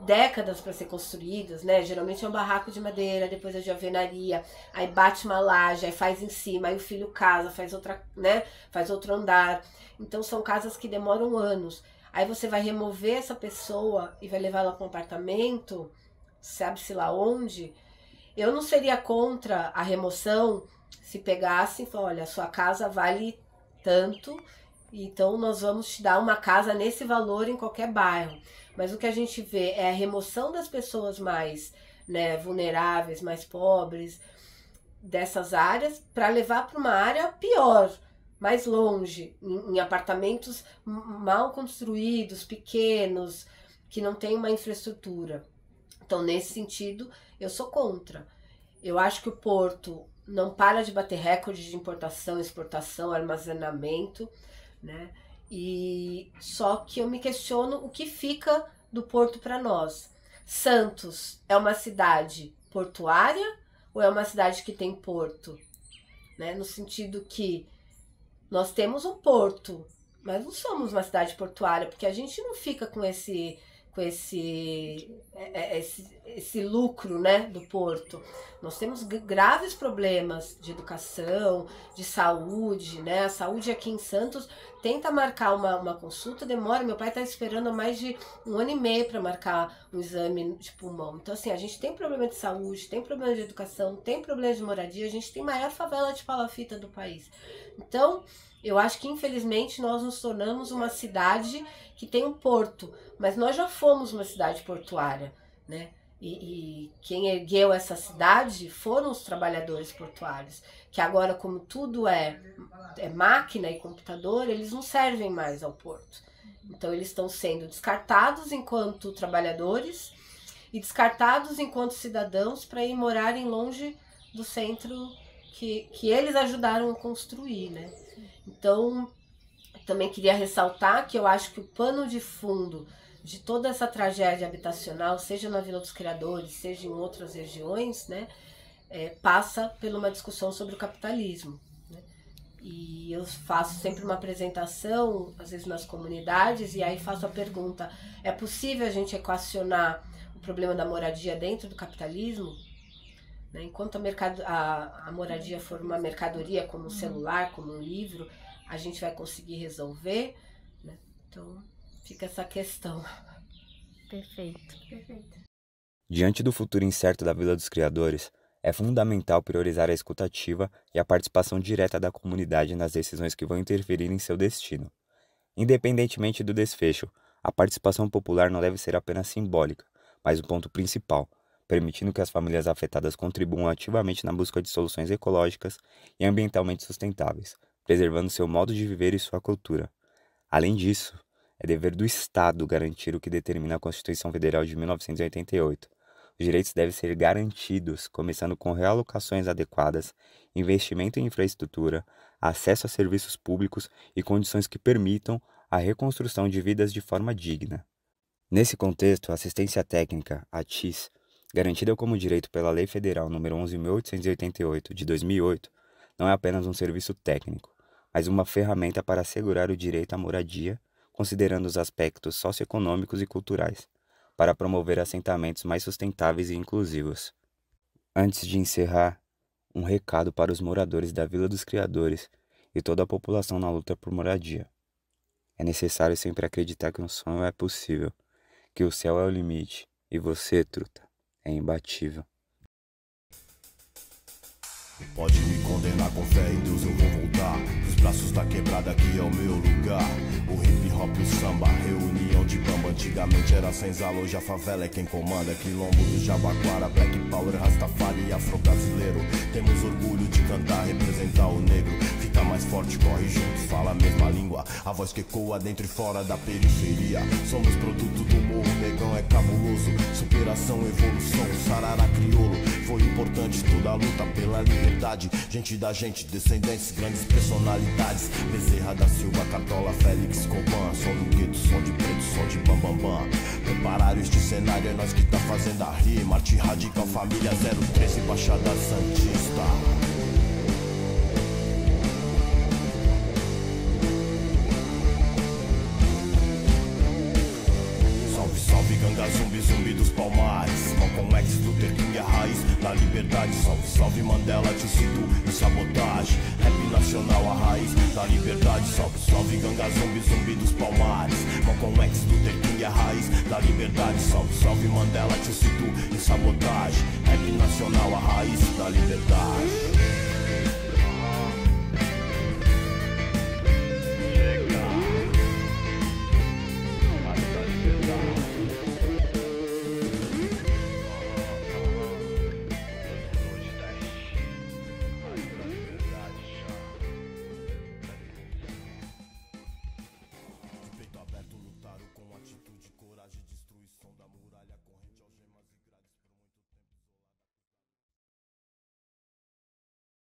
décadas para ser construídas, né? Geralmente é um barraco de madeira, depois é de alvenaria, aí bate uma laje, aí faz em cima, aí o filho casa, faz outra, né? Faz outro andar. Então são casas que demoram anos. Aí você vai remover essa pessoa e vai levar ela para um apartamento, sabe-se lá onde. Eu não seria contra a remoção se pegasse e falar, olha, sua casa vale tanto, então nós vamos te dar uma casa nesse valor em qualquer bairro. Mas o que a gente vê é a remoção das pessoas mais, né, vulneráveis, mais pobres, dessas áreas, para levar para uma área pior, mais longe, em apartamentos mal construídos, pequenos, que não tem uma infraestrutura. Então, nesse sentido, eu sou contra. Eu acho que o porto não para de bater recorde de importação, exportação, armazenamento, né? E só que eu me questiono o que fica do porto para nós. Santos é uma cidade portuária ou é uma cidade que tem porto? Né? No sentido que nós temos um porto, mas não somos uma cidade portuária, porque a gente não fica com esse lucro, né, do porto. Nós temos graves problemas de educação, de saúde, né? A saúde aqui em Santos tenta marcar uma consulta, demora. Meu pai está esperando há mais de 1 ano e meio para marcar um exame de pulmão. Então, assim, a gente tem problema de saúde, tem problema de educação, tem problema de moradia, a gente tem a maior favela de palafita do país. Então, eu acho que, infelizmente, nós nos tornamos uma cidade que tem um porto, mas nós já fomos uma cidade portuária, né? E quem ergueu essa cidade foram os trabalhadores portuários, que agora, como tudo é máquina e computador, eles não servem mais ao porto. Então, eles estão sendo descartados enquanto trabalhadores e descartados enquanto cidadãos para ir morarem longe do centro que eles ajudaram a construir, né? Então, também queria ressaltar que eu acho que o pano de fundo de toda essa tragédia habitacional, seja na Vila dos Criadores, seja em outras regiões, né, passa por uma discussão sobre o capitalismo. Né? E eu faço sempre uma apresentação, às vezes nas comunidades, e aí faço a pergunta, é possível a gente equacionar o problema da moradia dentro do capitalismo? Né? Enquanto a moradia for uma mercadoria, como um celular, como um livro, a gente vai conseguir resolver, né? Então, fica essa questão. Perfeito. Diante do futuro incerto da Vila dos Criadores, é fundamental priorizar a escuta ativa e a participação direta da comunidade nas decisões que vão interferir em seu destino. Independentemente do desfecho, a participação popular não deve ser apenas simbólica, mas o ponto principal, permitindo que as famílias afetadas contribuam ativamente na busca de soluções ecológicas e ambientalmente sustentáveis, preservando seu modo de viver e sua cultura. Além disso, é dever do Estado garantir o que determina a Constituição Federal de 1988. Os direitos devem ser garantidos, começando com realocações adequadas, investimento em infraestrutura, acesso a serviços públicos e condições que permitam a reconstrução de vidas de forma digna. Nesse contexto, a assistência técnica, a TIS, garantida como direito pela Lei Federal nº 11.888, de 2008, não é apenas um serviço técnico, mas uma ferramenta para assegurar o direito à moradia, considerando os aspectos socioeconômicos e culturais, para promover assentamentos mais sustentáveis e inclusivos. Antes de encerrar, um recado para os moradores da Vila dos Criadores e toda a população na luta por moradia. É necessário sempre acreditar que um sonho é possível, que o céu é o limite, e você, truta, é imbatível. Pode me condenar com fé em Deus, eu vou voltar pros braços da quebrada, que é o meu lugar. O hip hop, o samba, reunião de bamba. Antigamente era senzala, hoje a favela é quem comanda. Quilombo do Jabaquara, Black Power, Rastafari e afro-brasileiro. Temos orgulho de cantar, representar o negro. Fica mais forte, corre juntos, fala a mesma língua. A voz que ecoa dentro e fora da periferia. Somos produto do morro, negão é cabuloso. Superação, evolução, sarará crioulo. Foi importante toda a luta pela liberdade. Gente da gente, descendentes, grandes personalidades. Bezerra da Silva, Cartola, Félix, Coban. Som do gueto, som de preto, som de bam bam bam. Prepararam este cenário, é nós que tá fazendo a rima. Arte radical, família 013, Baixada Santista. Salve ganga, zumbi, zumbi dos palmares. Malcolm X, Luther King é a raiz da liberdade. Salve, salve Mandela, Tio Citu e sabotagem. Rap nacional, a raiz da liberdade. Salve, salve ganga, zumbi, zumbi dos palmares. Malcolm X, Luther King é a raiz da liberdade. Salve, salve Mandela, Tio Citu e sabotagem. Rap nacional, a raiz da liberdade.